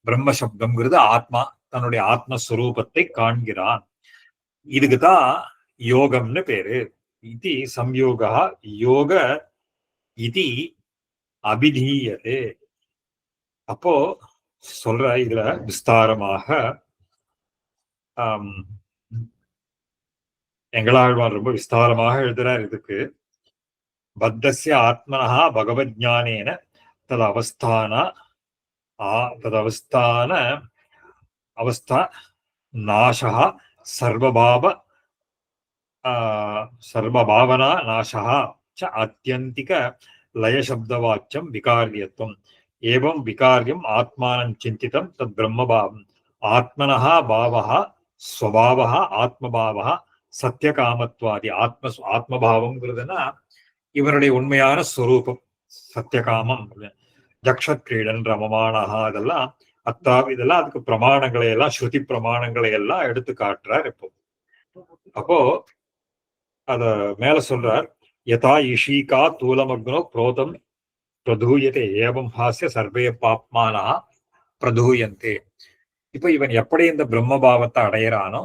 பிரம்ம சப்தம்ங்கிறது ஆத்மா, தன்னுடைய ஆத்மஸ்வரூபத்தை காண்கிறான். இதுக்குதான் யோகம்னு பேரு. இது சம்யோகா யோக இது அபிதீயதே. அப்போ சொல்ற இதுல விஸ்தாரமாக எங்களாழ்வார் ரொம்ப விஸ்தாரமாக எழுதுறார் இதுக்கு. பத்தஸ்ய ஆத்மனஹா பகவத் ஞானேன ததவஸ்தான அவஸ்தா நாசः சர்வபாவனா நாசः च आत्यन्तिक लयशब्दवाच्यं विकार्यत्वम् एवं विकार्यम् आत्मानं चिन्तितं तद् ब्रह्मभावम् आत्मनः भावः स्वभावः आत्मभावः சத்தியகாமத்வாதி. ஆத்மபாவம்ங்கிறதுனா இவருடைய உண்மையான ஸ்வரூபம் சத்தியகாமம். ஜக்ஷத் கிரீடன் ரமமானஹா இதெல்லாம் இதெல்லாம் அதுக்கு பிரமாணங்களை எல்லாம் ஸ்ருதி பிரமாணங்களை எல்லாம் எடுத்து காட்டுறார் இப்போ. அப்போ அத மேல சொல்றார், யதா இஷீகா தூலமக்னோ புரோதம் பிரதூயதே ஏவம் ஹாஸ்ய சர்வே பாப்மானா பிரதூயந்தே. இப்ப இவன் எப்படி இந்த பிரம்மபாவத்தை அடையிறானோ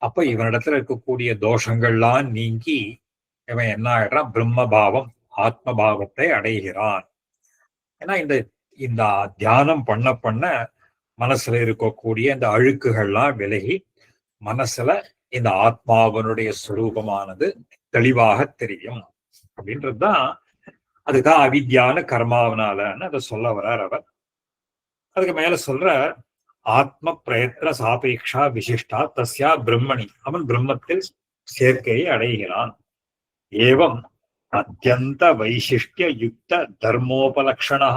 அப்ப இவனிடத்துல இருக்கக்கூடிய தோஷங்கள்லாம் நீங்கி இவன் என்ன ஆயிடுறான், பிரம்மபாவம் ஆத்மபாவத்தை அடைகிறான். ஏன்னா இந்த தியானம் பண்ண பண்ண மனசுல இருக்கக்கூடிய இந்த அழுக்குகள்லாம் விலகி மனசுல இந்த ஆத்மாவனுடைய சுரூபமானது தெளிவாக தெரியும் அப்படின்றதுதான். அதுதான் அவித்யான கர்மாவனாலன்னு அதை சொல்ல வர்றார் அவர். அதுக்கு மேல சொல்ற ஆத்ம பிரயத்ன சாபேக்ஷா விசிஷ்டா தஸ்யா பிரம்மணி, அவன் பிரம்மத்தில் சேர்க்கையை அடைகிறான். ஏவம் அத்யந்த வைசிஷ்டிய யுக்த தர்மோபலக்ஷணா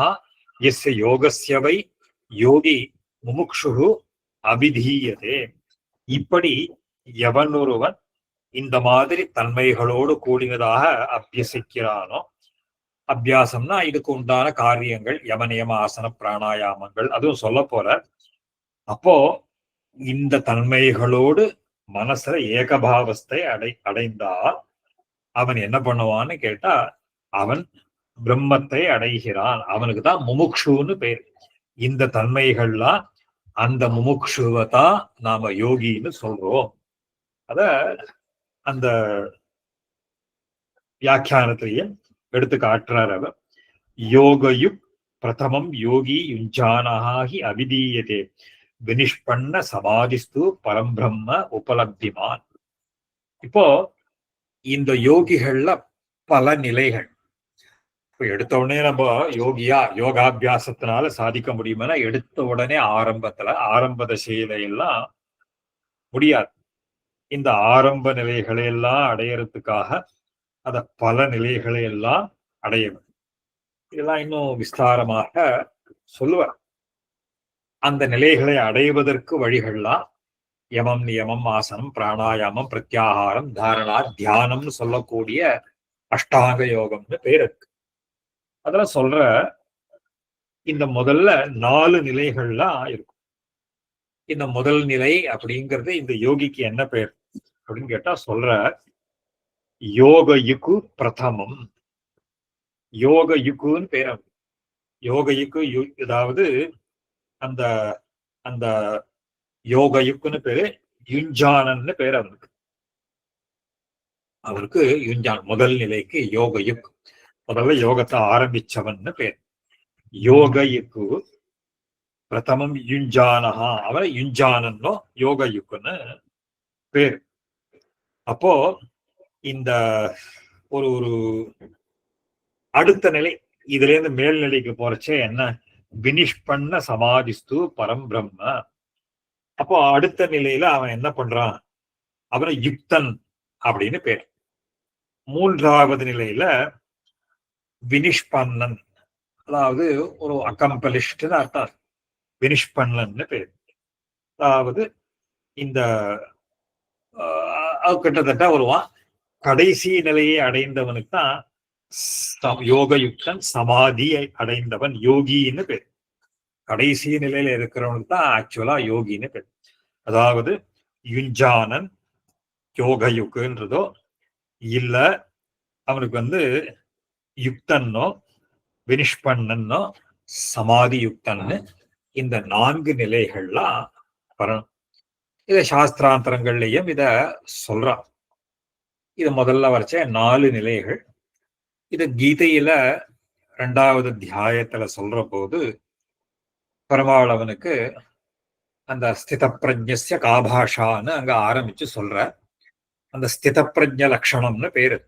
எஸ்ய யோகஸ்ய வை யோகி முமுக்ஷு அபிதீயதே. இப்படி எவன் ஒருவன் இந்த மாதிரி தன்மைகளோடு கூடியதாக அபியசிக்கிறானோ, அபியாசம்னா இதுக்கு உண்டான காரியங்கள் யமநியம ஆசன பிராணாயாமங்கள் அதுவும் சொல்ல போற. அப்போ இந்த தன்மைகளோடு மனசுல ஏகபாவஸ்தை அடைந்தால் அவன் என்ன பண்ணுவான்னு கேட்டா அவன் பிரம்மத்தை அடைகிறான். அவனுக்கு தான் முமுக்ஷுன்னு பேர். இந்த தன்மைகள்லாம் அந்த முமுக்ஷுவை தான் நாம யோகின்னு சொல்றோம். அத அந்த வியாக்கியானத்திலேயே எடுத்து காட்டுறார் அவர். யோகயுக் பிரதமம் யோகி யுஞ்சானஹி அபிதீயதே வினிஷ்பண்ண சமாதிஸ்து பரம்பிரம்ம உபலப்திமான். இப்போ இந்த யோகிகள்ல பல நிலைகள். இப்ப எடுத்த உடனே நம்ம யோகாபியாசத்தினால சாதிக்க முடியுமா? எடுத்த உடனே ஆரம்ப தசையிலாம் முடியாது. இந்த ஆரம்ப நிலைகளை எல்லாம் அடையறதுக்காக அத பல நிலைகளை எல்லாம் அடைய வேண்டும். இதெல்லாம் இன்னும் விஸ்தாரமாக சொல்லுவார். அந்த நிலைகளை அடைவதற்கு வழிகள்லாம் யமம் நியமம் ஆசனம் பிராணாயாமம் பிரத்யாகாரம் தாரணா தியானம்னு சொல்லக்கூடிய அஷ்டாங்க யோகம்னு பேர் இருக்கு. அதெல்லாம் சொல்ற இந்த முதல்ல 4 நிலைகள்லாம் இருக்கும். இந்த முதல் நிலை அப்படிங்கிறது இந்த யோகிக்கு என்ன பேர் அப்படின்னு கேட்டா சொல்ற யோக யுகு பிரதமம். யோக யுகுன்னு பேர். யோகயுக்கு அதாவது அந்த அந்த யோகயுக்குன்னு பேரு யுஞ்சானன்னு பேரு அவருக்கு. அவருக்கு யுஞ்சான் முதல் நிலைக்கு யோகயுக், முதல்ல யோகத்தை ஆரம்பிச்சவன்னு பேர். யோகயுக்கு பிரதமம் யுஞ்சானஹா, அவன் யுஞ்சானன்னோ யோகயுக்குன்னு பேர். அப்போ இந்த ஒரு ஒரு அடுத்த நிலை, இதுல இருந்து மேல்நிலைக்கு போறச்சே என்ன, வினிஷ்பண்ண சமாதிஸ்து பரம் பிரம்ம. அப்போ அடுத்த நிலையில அவன் என்ன பண்றான், அவனை யுக்தன் அப்படின்னு பேர். மூன்றாவது நிலையில வினிஷ்பண்ணன், அதாவது ஒரு அக்கம்பலிஷ்டுன்னு அர்த்தம். வினிஷ்பண்ணன்னு பேர். அதாவது இந்த கிட்டத்தட்ட வருவான் கடைசி நிலையை அடைந்தவனுக்கு தான் யோகயுக்தன், சமாதியை அடைந்தவன் யோகின்னு பேர். கடைசி நிலையில இருக்கிறவனுக்கு தான் ஆக்சுவலா யோகின்னு பேர். அதாவது யுஞ்சானன் யோகயுக்குன்றதோ இல்ல அவனுக்கு யுக்தன்னோ வினிஷ்பண்ணனோ சமாதி யுக்தன்னு இந்த 4 நிலைகள்லாம் வரணும். இத சாஸ்திராந்தரங்கள்லயும் இத சொல்றான். இது முதல்ல வரைச்ச 4 நிலைகள். இது கீதையில 2வது அத்தியாயத்துல சொல்ற போது பெருமாள் அவனுக்கு அந்த ஸ்தித பிரஜ்ஞஸ்ய காபாஷான்னு அங்க ஆரம்பிச்சு சொல்ற. அந்த ஸ்தித பிரஜ்ஞ லட்சணம்னு பேரு.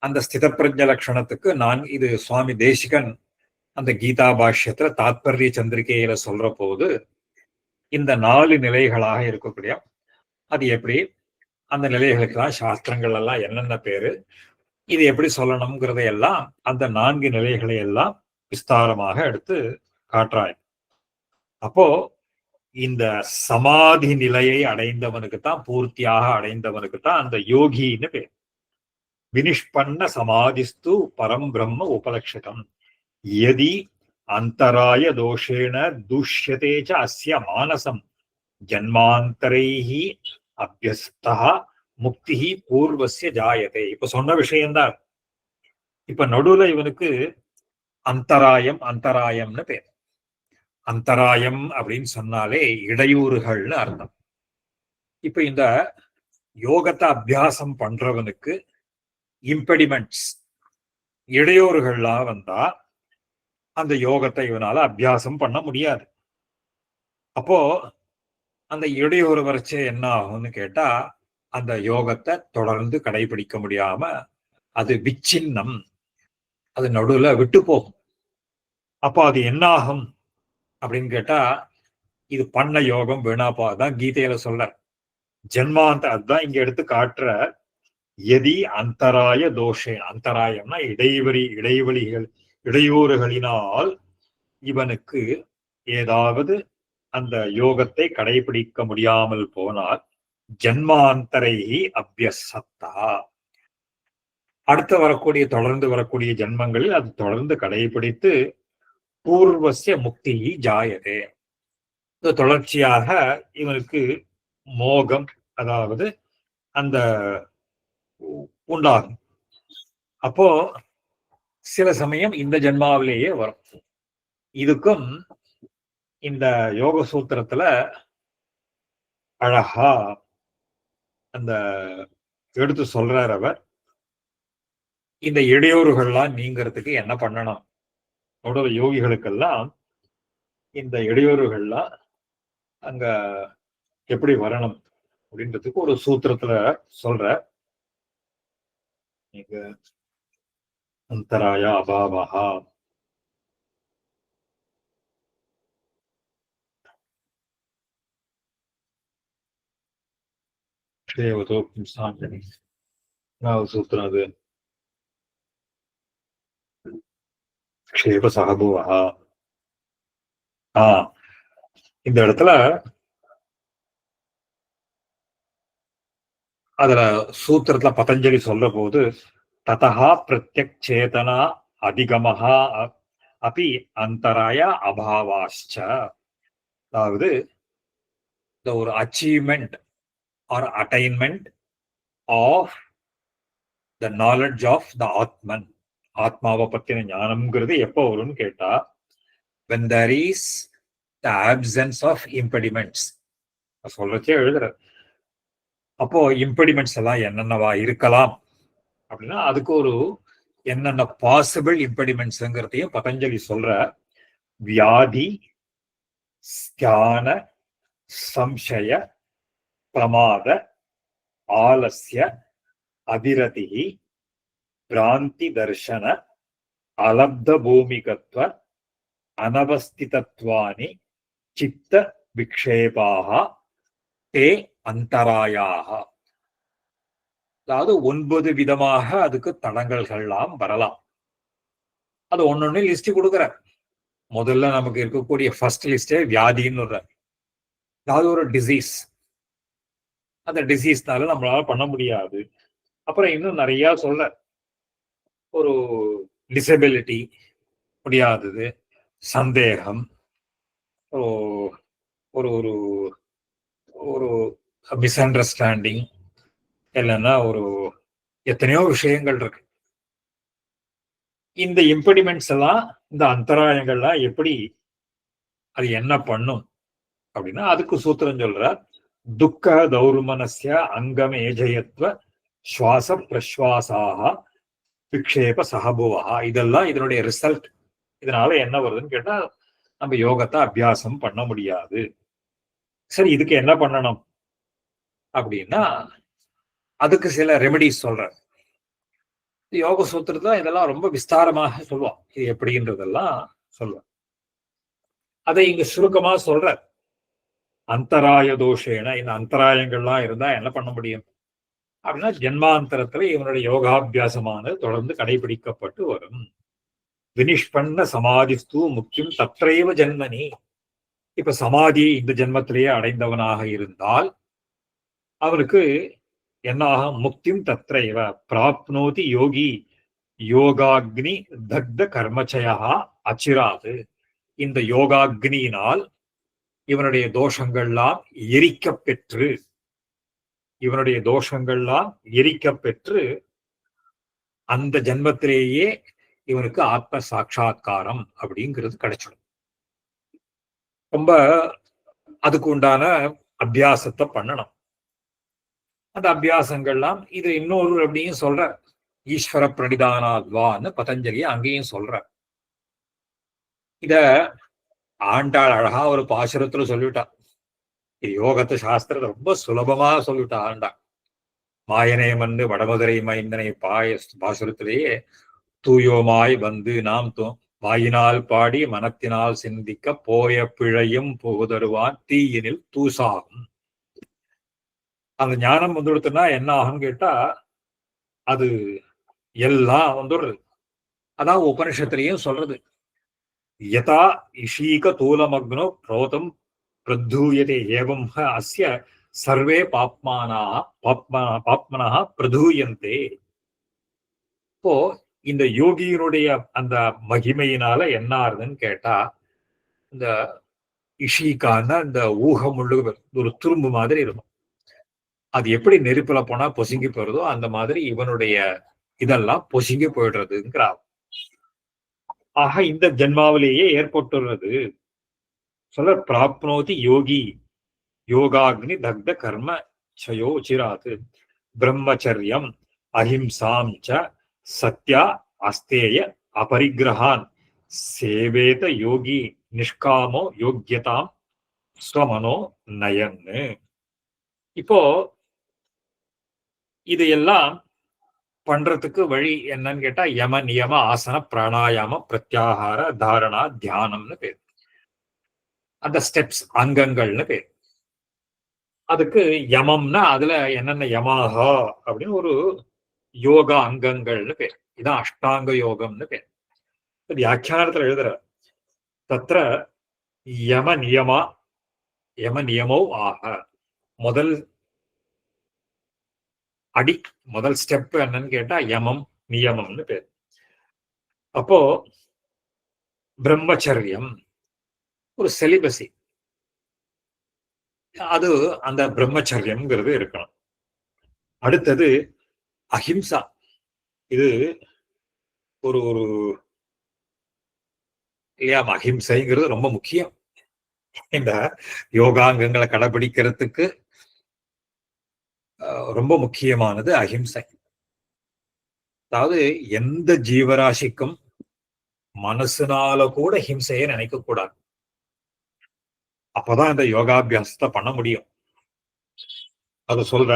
அந்த ஸ்தித பிரஜ்ஞ லட்சணத்துக்கு இது சுவாமி தேசிகன் அந்த கீதா பாஷ்யத்துல தாத்பரிய சந்திரிகையில சொல்ற போது இந்த 4 நிலைகளாக இருக்கக்கூடிய, அது எப்படி, அந்த நிலைகளுக்கெல்லாம் சாஸ்திரங்கள் எல்லாம் என்னென்ன பேரு, இது எப்படி சொல்லணும்ங்கிறதையெல்லாம் அந்த 4 நிலைகளை எல்லாம் விஸ்தாரமாக எடுத்து காட்டுறாய். அப்போ இந்த சமாதி நிலையை அடைந்தவனுக்கு தான், பூர்த்தியாக அடைந்தவனுக்கு தான் அந்த யோகின்னு பேர். வினிஷ்பண்ண சமாதிஸ்து பரம் பிரம்ம உபலட்சிதம் யதி அந்தராய தோஷேன துஷ்யதே ச அஸ்ய மானசம் ஜன்மாந்தரைஹி அபியஸ்தா முக்திஹி பூர்வஸ்ய ஜாயதே. இப்ப சொன்ன விஷயம்தான். இப்ப நடுவுல இவனுக்கு அந்தராயம்னு பேர். அந்தராயம் அப்படின்னு சொன்னாலே இடையூறுகள்னு அர்த்தம். இப்ப இந்த யோகத்தை அபியாசம் பண்றவனுக்கு இம்பெடிமெண்ட்ஸ், இடையூறுகள்லாம் வந்தா அந்த யோகத்தை இவனால அபியாசம் பண்ண முடியாது. அப்போ அந்த இடையூறு வரைச்சே என்ன ஆகும்னு கேட்டா, அந்த யோகத்தை தொடர்ந்து கடைபிடிக்க முடியாம அது விச்சின்னம், அது நடுவுல விட்டு போகும். அப்போ அது என்ன ஆகும் அப்படின்னு கேட்டா, இது பண்ண யோகம் வீணாப்பா. தான் கீதையில சொல்ற ஜென்மாந்த, அதுதான் இங்க எடுத்து காட்டுற. எதி அந்தராய தோஷே, அந்தராயம்னா இடைவெளிகள், இடையூறுகளினால் இவனுக்கு ஏதாவது அந்த யோகத்தை கடைபிடிக்க முடியாமல் போனால் ஜன்மாந்தரைஹி அபியசத்தா, தொடர்ந்து வரக்கூடிய ஜென்மங்களில் அது தொடர்ந்து கடைபிடித்து பூர்வசிய முக்தி ஜாயதே, தொடர்ச்சியாக இவனுக்கு மோகம், அதாவது அந்த உண்டாகும். அப்போ சில சமயம் இந்த ஜென்மாவிலேயே வரும். இதுக்கும் இந்த யோக சூத்திரத்துல அழகா அந்த எடுத்து சொல்றார் அவர். இந்த இடையூறுகள்லாம் நீங்கிறதுக்கு என்ன பண்ணணும், உடல் யோகிகளுக்கெல்லாம் இந்த இடையூறுகள்லாம் அங்க எப்படி வரணும் அப்படின்றதுக்கு ஒரு சூத்திரத்துல சொல்ற. நீங்க அந்தராய அபாவஹா, சூத்திரம் அது க்ஷேப சகபுவஹா. இந்த இடத்துல அதுல சூத்திரத்துல பதஞ்சலி சொல்ற போது ததா பிரத்யக் சேதனா அதிகமஹா அபி அந்தராய அபாவாச்ச, அதாவது the ஒரு achievement or attainment of the knowledge of the Atman ஆத்மாவை பத்தின ஞானம்ங்கிறது எப்போ வரும்னு கேட்டா, when there is the absence of impediments. சொல்றச்சே எழுதுற. அப்போ இம்பெடிமெண்ட்ஸ் எல்லாம் என்னென்னவா இருக்கலாம் அப்படின்னா, அதுக்கு ஒரு என்னென்ன பாசிபிள் இம்பெடிமெண்ட்ஸ்ங்கிறதையும் பதஞ்சலி சொல்ற. வியாதி, ஸ்தான, சம்சய, பிரமாத, ஆலஸ்ய, அதிரதி, பிராந்தி தர்ஷன, அலப்த பூமிகத்வ, அனவஸ்திதத்வானி, சித்த விக்ஷேபாக, தே அந்தராயாக. அதாவது 9 விதமாக அதுக்கு தடங்கல்கள்லாம் வரலாம். அது ஒன்னொன்னு லிஸ்ட் கொடுக்குற. முதல்ல நமக்கு இருக்கக்கூடிய ஃபர்ஸ்ட் லிஸ்டே வியாதின்னு அதாவது ஒரு டிசீஸ். அந்த டிசீஸ்னால நம்மளால பண்ண முடியாது. அப்புறம் இன்னும் நிறைய சொல்ற. ஒரு டிசபிலிட்டி, முடியாதது, சந்தேகம், ஒரு ஒரு ஒரு மிஸ் அண்டர்ஸ்டாண்டிங், இல்லைன்னா ஒரு எத்தனையோ விஷயங்கள் இருக்கு. இந்த இம்பெடிமெண்ட்ஸ் எல்லாம், இந்த அந்தராயங்கள்லாம் எப்படி அது என்ன பண்ணும் அப்படின்னா, அதுக்கு சூத்திரம் சொல்ற. துக்க தௌர்மனஸ்ய அங்கம் ஏஜயத்வ சுவாச பிரஸ்வாசாக விக்ஷேப சகபுவா. இதெல்லாம் இதனுடைய ரிசல்ட். இதனால என்ன வருதுன்னு கேட்டா, நம்ம யோகத்தை அபியாசம் பண்ண முடியாது. சரி, இதுக்கு என்ன பண்ணணும் அப்படின்னா, அதுக்கு சில ரெமெடிஸ் சொல்ற. யோக சூத்திரத்துல இதெல்லாம் ரொம்ப விஸ்தாரமாக சொல்லுவோம். இது எப்படின்றதெல்லாம் சொல்லுவோம். அதை இங்க சுருக்கமா சொல்ற. அந்தராய தோஷேன, இந்த அந்தராயங்கள்லாம் இருந்தா என்ன பண்ண முடியும் அப்படின்னா, ஜென்மாந்தரத்துல இவனுடைய யோகாபியாசமானது தொடர்ந்து கடைபிடிக்கப்பட்டு வரும். வினிஷ்பண்ண சமாதிஸ்து முக்கியம் தத்ரைவ ஜென்மனி. இப்ப சமாதியை இந்த ஜென்மத்திலேயே அடைந்தவனாக இருந்தால் அவனுக்கு என்ன ஆகும்? முக்தியும் தத்ரைவ பிராப்னோதி யோகி யோகாக்னி தக்த கர்மச்சயா அச்சிராது. இந்த யோகாக்னியினால் இவனுடைய தோஷங்கள்லாம் எரிக்க பெற்று, இவனுடைய தோஷங்கள்லாம் எரிக்க பெற்று அந்த ஜென்மத்திலேயே இவனுக்கு ஆத்ம சாட்சா்காரம் அப்படிங்கிறது கிடைச்சிடும். ரொம்ப அதுக்கு உண்டான அபியாசத்தை பண்ணணும். அந்த அபியாசங்கள்லாம் இது இன்னொரு அப்படின்னு சொல்ற. ஈஸ்வர பிரணிதானாத்வான்னு பதஞ்சலி அங்கேயும் சொல்ற. இத ஆண்டாள் அழகா ஒரு பாசுரத்துல சொல்லிவிட்டா. இது யோகத்து சாஸ்திரத்தை ரொம்ப சுலபமா சொல்லிவிட்டா ஆண்டாள். மாயனை மண்ணு வடமதுரை மைந்தனை பாசுரத்திலேயே தூயோமாய் வந்து நாம் வாயினால் பாடி மனத்தினால் சிந்திக்க போய பிழையும் புகுதருவான் தீயினில் தூசாகும். அந்த ஞானம் வந்துடுத்துனா என்ன ஆகும் கேட்டா, அது எல்லாம் வந்துடுறது. அதான் உபனிஷத்திலையும் சொல்றது. யதா இஷீக தூலமக்னோ புரோதம் பிரதூயதே ஏவம் அஸ்ய சர்வே பாப்மனா பிரதூயந்தே. இப்போ இந்த யோகியினுடைய அந்த மகிமையினால என்ன ஆறுதுன்னு கேட்டா, இந்த இஷிகான இந்த ஊகம் ஒரு துரும்பு மாதிரி இருக்கும். அது எப்படி நெருப்புல போனா பொசுங்கி போறதோ அந்த மாதிரி இவனுடைய இதெல்லாம் பொசுங்கி போயிடுறதுங்கிறார். ஆக இந்த ஜென்மாவிலேயே ஏற்பட்டுள்ளது சொல்ல. பிராப்னோதி யோகி யோகாக்னி தக்த கர்ம சயோ சிராது பிரம்மச்சரியம் அஹிம்சாம் ச சத்யா அஸ்தேய அபரிகிரகான் சேவேத யோகி நிஷ்காமோ யோக்கியதாம் ஸ்வமனோ நயன்னு. இப்போ இதையெல்லாம் பண்றதுக்கு வழி என்னன்னு கேட்டா, யம நியம ஆசன பிராணாயாம பிரத்யாகார தாரணா தியானம்னு பேர். அந்த ஸ்டெப்ஸ் அங்கங்கள்னு பேர். அதுக்கு யமம்னா அதுல என்னென்ன யமாகா அப்படின்னு ஒரு யோகா அங்கங்கள்னு பேர். இதான் அஷ்டாங்க யோகம்னு பேர். வியாக்கியானத்துல எழுதுற. தத்ர யம நியமா யம நியமோ ஆக. முதல் முதல் ஸ்டெப் என்னன்னு கேட்டா யமம் நியமம்னு பேர். அப்போ பிரம்மச்சரியம் ஒரு செலிபசி, அது அந்த பிரம்மச்சரியம்ங்கிறது இருக்கணும். அடுத்தது அஹிம்சா. இது ஒரு ஒரு இல்லையா, அஹிம்சைங்கிறது ரொம்ப முக்கியம். இந்த யோகாங்கங்களை கடைபிடிக்கிறதுக்கு ரொம்ப முக்கியமானது அஹிம்சை. அதாவது எந்த ஜீவராசிக்கும் மனசுனால கூட ஹிம்சையை நினைக்க கூடாது. அப்பதான் இந்த யோகாபியாசத்தை பண்ண முடியும். அது சொல்ற,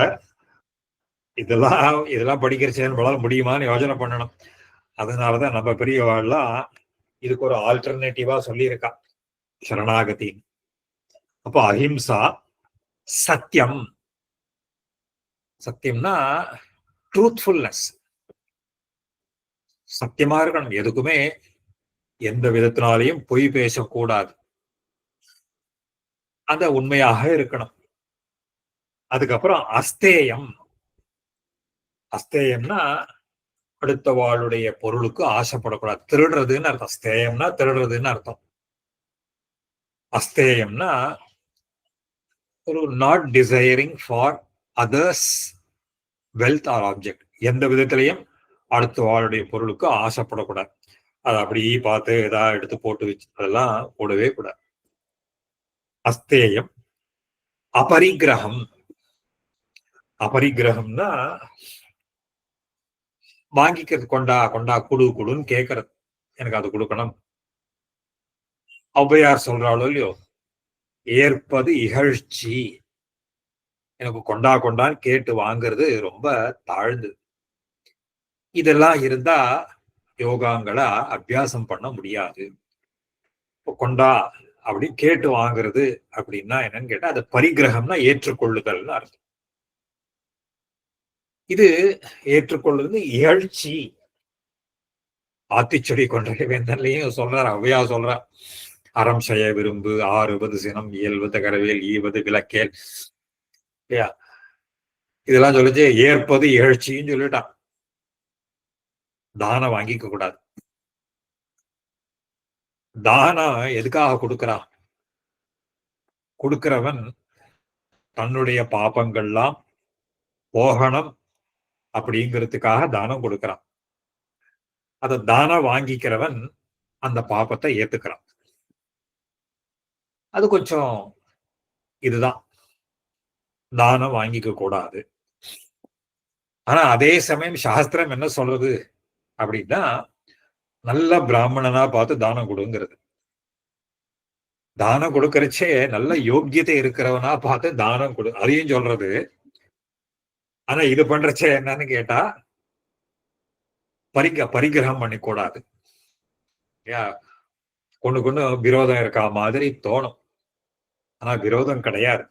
இதெல்லாம் படிக்கிறச்சே நம்மளால முடியுமான்னு யோசனை பண்ணணும். அதனாலதான் நம்ம பெரியவாள்லாம் இதுக்கு ஒரு ஆல்டர்னேட்டிவா சொல்லியிருக்கா, சரணாகதி. அப்போ அஹிம்சா, சத்தியம். சத்தியம்னா ட்ரூத்ஃபுல்னஸ். சத்தியமா இருக்கணும், எதுக்குமே எந்த விதத்தினாலையும் பொய் பேசக்கூடாது, அந்த உண்மையாக இருக்கணும். அதுக்கப்புறம் அஸ்தேயம். அஸ்தேயம்னா அடுத்தவாளுடைய பொருளுக்கு ஆசைப்படக்கூடாது. திருடுறதுன்னு அர்த்தம். ஸ்தேயம்னா திருடுறதுன்னு அர்த்தம். அஸ்தேயம்னா ஒரு not desiring for others wealth or object. எந்த விதத்திலையும் அடுத்தவாளுடைய பொருளுக்கு ஆசைப்படக்கூடாது. அதை அப்படி பார்த்து ஏதாவது எடுத்து போட்டு வச்சு அதெல்லாம் போடவே கூடாது. அஸ்தேயம். அபரிக்கிரகம். அபரிக்கிரகம்னா வாங்கிக்கிறது, கொண்டா கொண்டா குடு குடுன்னு கேட்கறது, எனக்கு அது கொடுக்கணும். ஔவையார் சொல்றாளோ இல்லையோ, ஏற்பது இகழ்ச்சி. எனக்கு கொண்டா கொண்டான்னு கேட்டு வாங்குறது ரொம்ப தாழ்ந்து. இதெல்லாம் இருந்தா யோகாங்களை அபியாசம் பண்ண முடியாது. கொண்டா அப்படி கேட்டு வாங்குறது அப்படின்னா என்னன்னு கேட்டா, அது பரிகிரகம்னா ஏற்றுக்கொள்ளுதல்னு அர்த்தம். இது ஏற்றுக்கொள்ளுது இகழ்ச்சி. ஆத்திச்சொடி கொன்றைய வேந்தன்லையும் சொல்றார், ஔவையா சொல்றா, அறம் செய்ய விரும்பு, ஆறுவது சினம், இயல்வது கரவேல், ஈவது விளக்கேல். இதெல்லாம் சொல்லிச்சு. ஏற்பது இகழ்ச்சின்னு சொல்லிட்டான். தானம் வாங்கிக்க கூடாது. தானம் எதுக்காக கொடுக்கிறான்? கொடுக்கிறவன் தன்னுடைய பாபங்கள்லாம் போகணும் அப்படிங்கிறதுக்காக தானம் கொடுக்கிறான். அத தானம் வாங்கிக்கிறவன் அந்த பாபத்தை ஏத்துக்கிறான். அது கொஞ்சம் இதுதான், தானம் வாங்கிக்க கூடாது. ஆனா அதே சமயம் சாஸ்திரம் என்ன சொல்றது அப்படின்னா, நல்ல பிராமணனா பார்த்து தானம் கொடுங்கிறது. தானம் கொடுக்கறச்சே நல்ல யோக்கியத்தை இருக்கிறவனா பார்த்து தானம் கொடு, அதையும் சொல்றது. ஆனா இது பண்றச்சே என்னன்னு கேட்டா, பரிகிரகம் பண்ணிக்கூடாது. கொண்டு கொண்டு விரோதம் இருக்கா மாதிரி தோணும், ஆனா விரோதம் கிடையாது.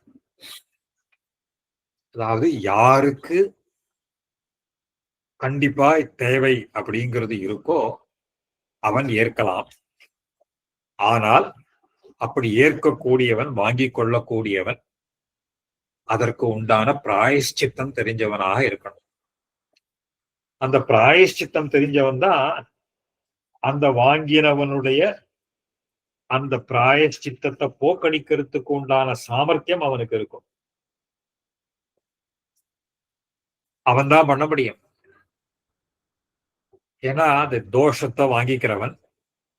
அதாவது யாருக்கு கண்டிப்பா தேவை அப்படிங்கிறது இருக்கோ அவன் ஏற்கலாம். ஆனால் அப்படி ஏற்கக்கூடியவன், வாங்கிக் கொள்ளக்கூடியவன் அதற்கு உண்டான பிராயஷ்சித்தம் தெரிஞ்சவனாக இருக்கணும். அந்த பிராயஷ்சித்தம் தெரிஞ்சவன் தான் அந்த வாங்கினவனுடைய அந்த பிராயஷ்சித்தத்தை போக்கடிக்கிறதுக்கு உண்டான சாமர்த்தியம் அவனுக்கு இருக்கும். அவன் தான் பண்ண முடியும். ஏன்னா அந்த தோஷத்தை வாங்கிக்கிறவன்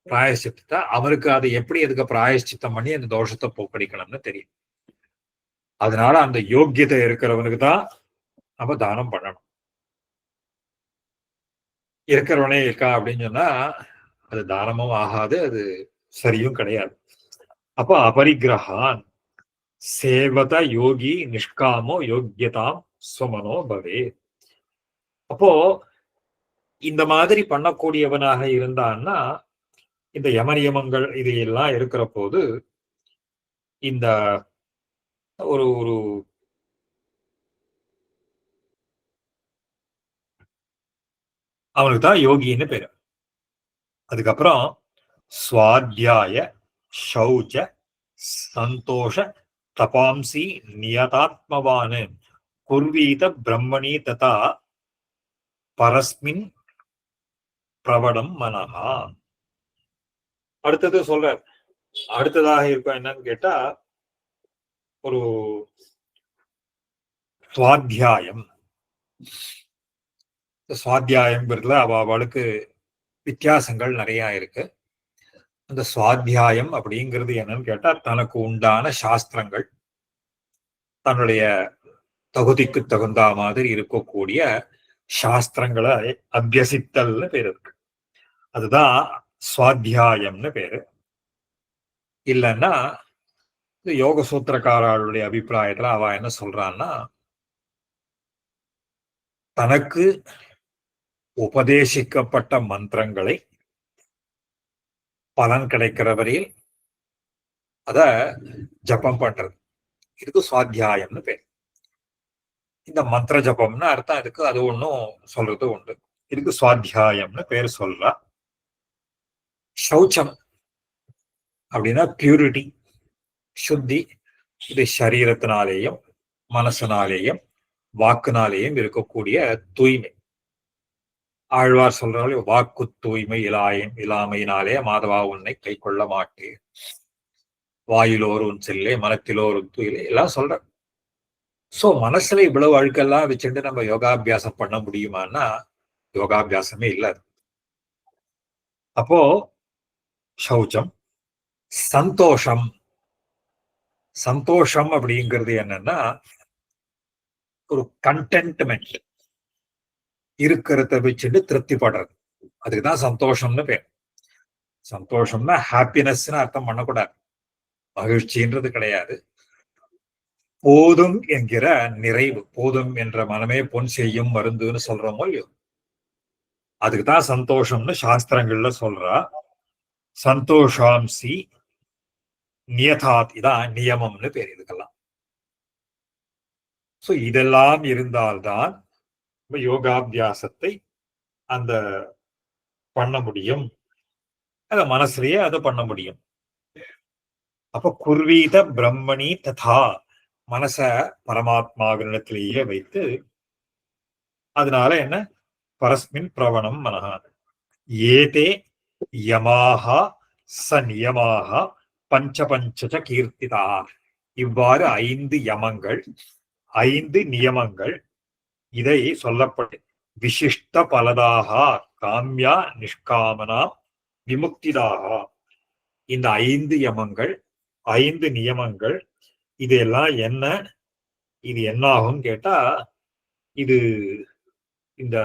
பிராயஷ்சித்தத்தை, அவருக்கு அது எப்படி எதுக்கு பிராயஷ்சித்தம் பண்ணி அந்த தோஷத்தை போக்கடிக்கணும்னு தெரியும். அதனால அந்த யோக்கியத்தை இருக்கிறவனுக்கு தான் நம்ம தானம் பண்ணணும். இருக்கிறவனே இருக்கா அப்படின்னு சொன்னா அது தானமும் ஆகாது, அது சரியும் கிடையாது. அப்ப அபரிகிரகான் சேவத யோகி நிஷ்காமோ யோக்கியதாம் ஸ்வமனோ பவே. அப்போ இந்த மாதிரி பண்ணக்கூடியவனாக இருந்தான்னா, இந்த யமனியமங்கள் இது எல்லாம் இருக்கிற போது இந்த ஒரு ஒரு அவனுக்கு தான் யோகின்னு பேரு. அதுக்கப்புறம் ஸ்வாத்தியாய சௌச்ச சந்தோஷ தபாம்சி நியதாத்மவான் குர்வீத பிரம்மணி ததா பரஸ்மின் பிரவடம் மனஹா. அடுத்தது சொல்ற, அடுத்ததாக இருக்கும் என்னன்னு கேட்டா, ஒரு சுவாத்தியாயம். சுவாத்தியாயம்ங்கிறதுல அவளுக்கு வித்தியாசங்கள் நிறைய இருக்கு. அந்த சுவாத்தியாயம் அப்படிங்கிறது என்னன்னு கேட்டா, தனக்கு உண்டான சாஸ்திரங்கள், தன்னுடைய தகுதிக்கு தகுந்த மாதிரி இருக்கக்கூடிய சாஸ்திரங்களை அபியசித்தல்னு பேரு இருக்கு. அதுதான் சுவாத்தியாயம்னு பேரு. இல்லைன்னா யோக சூத்திரக்காரர்களுடைய அபிப்பிராயத்துல அவ என்ன சொல்றான்னா, தனக்கு உபதேசிக்கப்பட்ட மந்திரங்களை பலன் கிடைக்கிற வரையில் அத ஜபம் பண்றது, இதுக்கு சுவாத்தியாயம்னு பேர். இந்த மந்திர ஜபம்னு அர்த்தம் இருக்கு, அது ஒண்ணும் சொல்றது உண்டு. இதுக்கு சுவாத்தியாயம்னு பேர் சொல்றா. சௌச்சம் அப்படின்னா பியூரிட்டி, சுத்தி. இது சரீரத்தினாலேயும் மனசனாலேயும் வாக்குனாலேயும் இருக்கக்கூடிய தூய்மை. ஆழ்வார் சொல்றாரு, வாக்கு தூய்மை இலாமையினாலே மாதவா உன்னை கை கொள்ள மாட்டேன், வாயிலோர் உன் செல்லே மனத்திலோர் உன் தூயிலே எல்லாம் சொல்ற. சோ மனசுல இவ்வளவு அழுக்கெல்லாம் வச்சுட்டு நம்ம யோகாபியாசம் பண்ண முடியுமான்னா யோகாபியாசமே இல்லை. அப்போ சௌச்சம். சந்தோஷம். சந்தோஷம் அப்படிங்கிறது என்னன்னா, ஒரு கண்டென்ட்மெண்ட், இருக்கிறத வச்சுட்டு திருப்தி படுறது, அதுக்குதான் சந்தோஷம்னு பேர். சந்தோஷம்னா ஹாப்பினஸ்ன்னு அர்த்தம் பண்ணக்கூடாது, மகிழ்ச்சின்றது கிடையாது. போதும் என்கிற நிறைவு, போதும் என்ற மனமே பொன் செய்யும் மருந்துன்னு சொல்றோமோ இல்லையோ, அதுக்குதான் சந்தோஷம்னு சாஸ்திரங்கள்ல சொல்றா. சந்தோஷாம்சி நியதாத், இதான் நியமம்னு பேர் இதுக்கெல்லாம். சோ இதெல்லாம் இருந்தால்தான் யோகாபியாசத்தை அந்த பண்ண முடியும், அத மனசுலயே அதை பண்ண முடியும். அப்ப குர்வீத பிரம்மணி ததா, மனச பரமாத்மாவினிடத்திலேயே வைத்து, அதனால என்ன, பரஸ்மின் பிரவணம் மனஹா ஏதே யமாஹா ச நியமாஹா பஞ்ச பஞ்ச கீர்த்திதா. இவ்வாறு 5 யமங்கள் 5 நியமங்கள் இதை சொல்லப்பட்டு, விசிஷ்ட பலதாக காமியா நிஷ்காமனா விமுக்திதாக. இந்த 5 யமங்கள் 5 நியமங்கள் இதெல்லாம் என்ன, இது என்ன ஆகும் கேட்டா, இது இந்த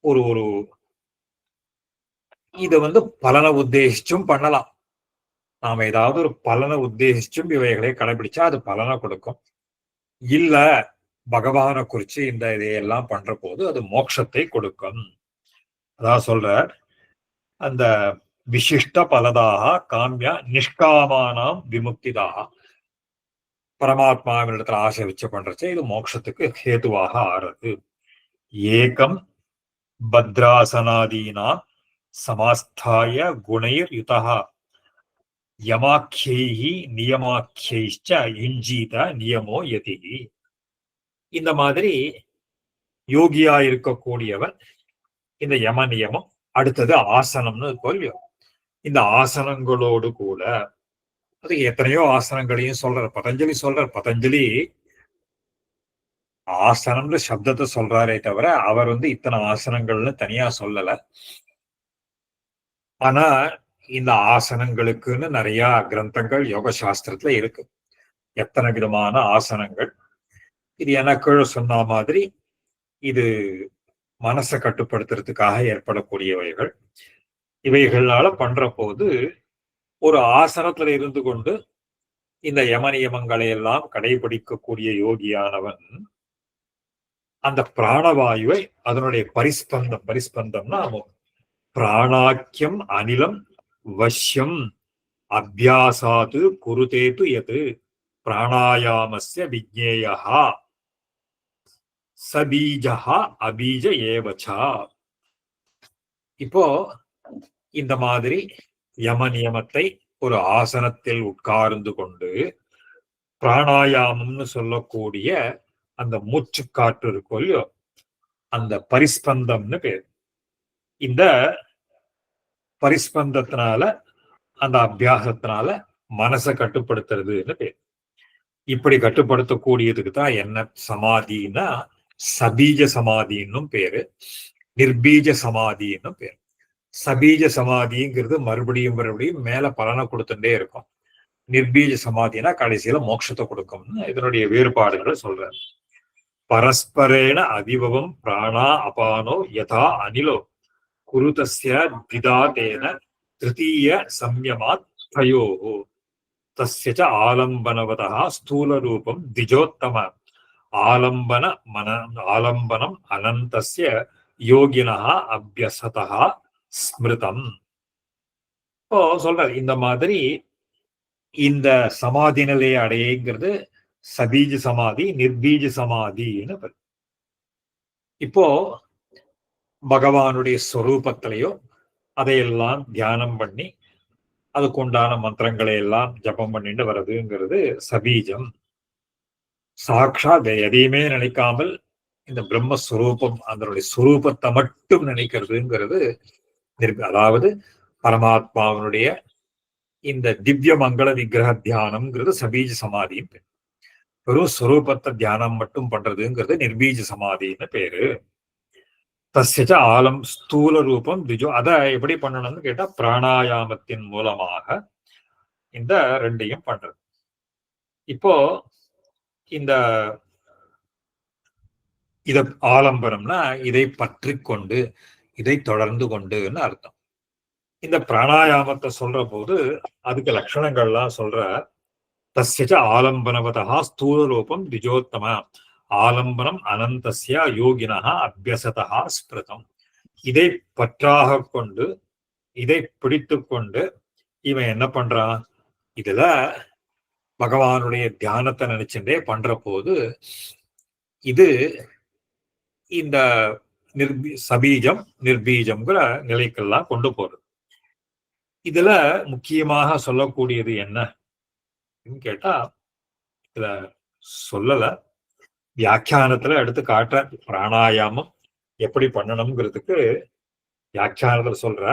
ஒரு ஒரு இத பலனை உத்தேசிச்சும் பண்ணலாம். நாம ஏதாவது ஒரு பலனை உத்தேசிச்சும் இவைகளை கடைபிடிச்சா அது பலனை கொடுக்கும். இல்ல பகவானை குறிச்சு இந்த இதையெல்லாம் பண்ற போது அது மோட்சத்தை கொடுக்கும். அதான் சொல்ற, அந்த விசிஷ்ட பலதாக காமியா நிஷ்காமானாம் விமுக்திதாக, பரமாத்மாவினிடத்துல ஆசை வச்சு பண்றச்சு இது மோட்சத்துக்கு ஹேதுவாக ஆறது. ஏகம் பத்ராசனாதீனா சமாஸ்தாய குணைர் யுதா யமாக்கியை நியமாக்கியைச்ச யுஞ்சீத நியமோ யதி. இந்த மாதிரி யோகியா இருக்கக்கூடியவன் இந்த யம நியமம், அடுத்தது ஆசனம்னு சொல்லியோ, இந்த ஆசனங்களோடு கூட, அது எத்தனையோ ஆசனங்களையும் சொல்றார் பதஞ்சலி. பதஞ்சலி ஆசனம்ன்ற சப்தத்தை சொல்றாரே தவிர அவர் இத்தனை ஆசனங்கள்னு தனியா சொல்லல. ஆனா இந்த ஆசனங்களுக்குன்னு நிறைய கிரந்தங்கள் யோக சாஸ்திரத்துல இருக்கு, எத்தனை விதமான ஆசனங்கள். இது எனக்கு சொன்ன மாதிரி இது மனசை கட்டுப்படுத்துறதுக்காக ஏற்படக்கூடியவைகள். இவைகளால பண்ற போது ஒரு ஆசனத்துல இருந்து கொண்டு இந்த யம நியமங்களை எல்லாம் கடைபிடிக்கக்கூடிய யோகியானவன் அந்த பிராணவாயுவை, அதனுடைய பரிஸ்பந்தம்னா பிராணாக்கியம் அனிலம் வஷ்யம் அபியாசாது குருதேது எது பிராணாயாமஸ்ய விஜ்ஞேயா சபீஜா அபீஜ ஏவச்சா. இப்போ இந்த மாதிரி யம நியமத்தை ஒரு ஆசனத்தில் உட்கார்ந்து கொண்டு பிராணாயாமம்னு சொல்லக்கூடிய அந்த மூச்சு காற்று இருக்கும் இல்லையோ, அந்த பரிஸ்பந்தம்னு பேர். இந்த பரிஸ்பந்தத்தினால, அந்த அபியாசத்தினால மனசை கட்டுப்படுத்துறதுன்னு பேர். இப்படி கட்டுப்படுத்தக்கூடியதுக்கு தான் என்ன சமாதின்னா சபீஜ சமாதின்னும் பேரு, நிர்பீஜ சமாதின்னும் பேர். சபீஜ சமாதிங்கிறது மறுபடியும் மறுபடியும் மேல பலனை கொடுத்துட்டே இருக்கும். நிர்பீஜ சமாதினா கடைசியில மோட்சத்தை கொடுக்கும்னு இதனுடைய வேறுபாடுகளை சொல்றாரு. பரஸ்பரேண அவிபவம் பிராணா அபானோ யதா அனிலோ குருதஸ்ய திதாதேன திருத்தீய சம்யமாத் தயோஹோ தஸ்ய ச ஆலம்பனவதः ஸ்தூல ரூபம் திஜோத்தம ஆலம்பன மன ஆலம்பனம் அனந்தஸ்ய யோகினः அபியசதः ஸ்மிருதம். இப்போ சொல்றாரு இந்த மாதிரி இந்த சமாதி நிலையை அடையங்கிறது சபீஜ சமாதி நிர்பீஜ சமாதின்னு. இப்போ பகவானுடைய ஸ்வரூபத்திலையோ அதையெல்லாம் தியானம் பண்ணி அதுக்குண்டான மந்திரங்களை எல்லாம் ஜபம் பண்ணிட்டு வர்றதுங்கிறது சபீஜம். சாட்சாத் எதையுமே நினைக்காமல் இந்த பிரம்மஸ்வரூபம் அதனுடைய ஸ்வரூபத்தை மட்டும் நினைக்கிறதுங்கிறது அதாவது பரமாத்மாவனுடைய இந்த திவ்ய மங்கள விக்கிரக தியானம்ங்கிறது சபீஜ சமாதின்னு பேரு. வெறும் ஸ்வரூபத்தை தியானம் மட்டும் பண்றதுங்கிறது நிர்பீஜ சமாதின்னு பேரு. தஸ்ய ஆலம் ஸ்தூல ரூபம் திஜோ. அதை எப்படி பண்ணணும்னு கேட்டா பிராணாயாமத்தின் மூலமாக இந்த ரெண்டையும் பண்றது. இப்போ இந்த இத ஆலம்பரம்னா இதை பற்றி கொண்டு இதை தொடர்ந்து கொண்டுன்னு அர்த்தம். இந்த பிராணாயாமத்தை சொல்ற போது அதுக்கு லட்சணங்கள்லாம் சொல்ற. தஸ்ய ஆலம்பனவதா ஸ்தூல ரூபம் திஜோத்தம ஆலம்பனம் அனந்தஸ்ய யோகினஹா அபியசதா ஸ்பிருதம். இதை பற்றாக கொண்டு இதை பிடித்து கொண்டு இவன் என்ன பண்றான், இதுல பகவானுடைய தியானத்தை நினைச்சுட்டே பண்ற போது இது இந்த சபீஜம் நிர்பீஜம்ங்கிற நிலைக்கெல்லாம் கொண்டு போறது. இதுல முக்கியமாக சொல்லக்கூடியது என்ன கேட்டா, இதுல சொல்லல, வியாக்கியானத்துல எடுத்து காட்டுற. பிராணாயாமம் எப்படி பண்ணணுங்கிறதுக்கு வியாக்கியானத்துல சொல்ற.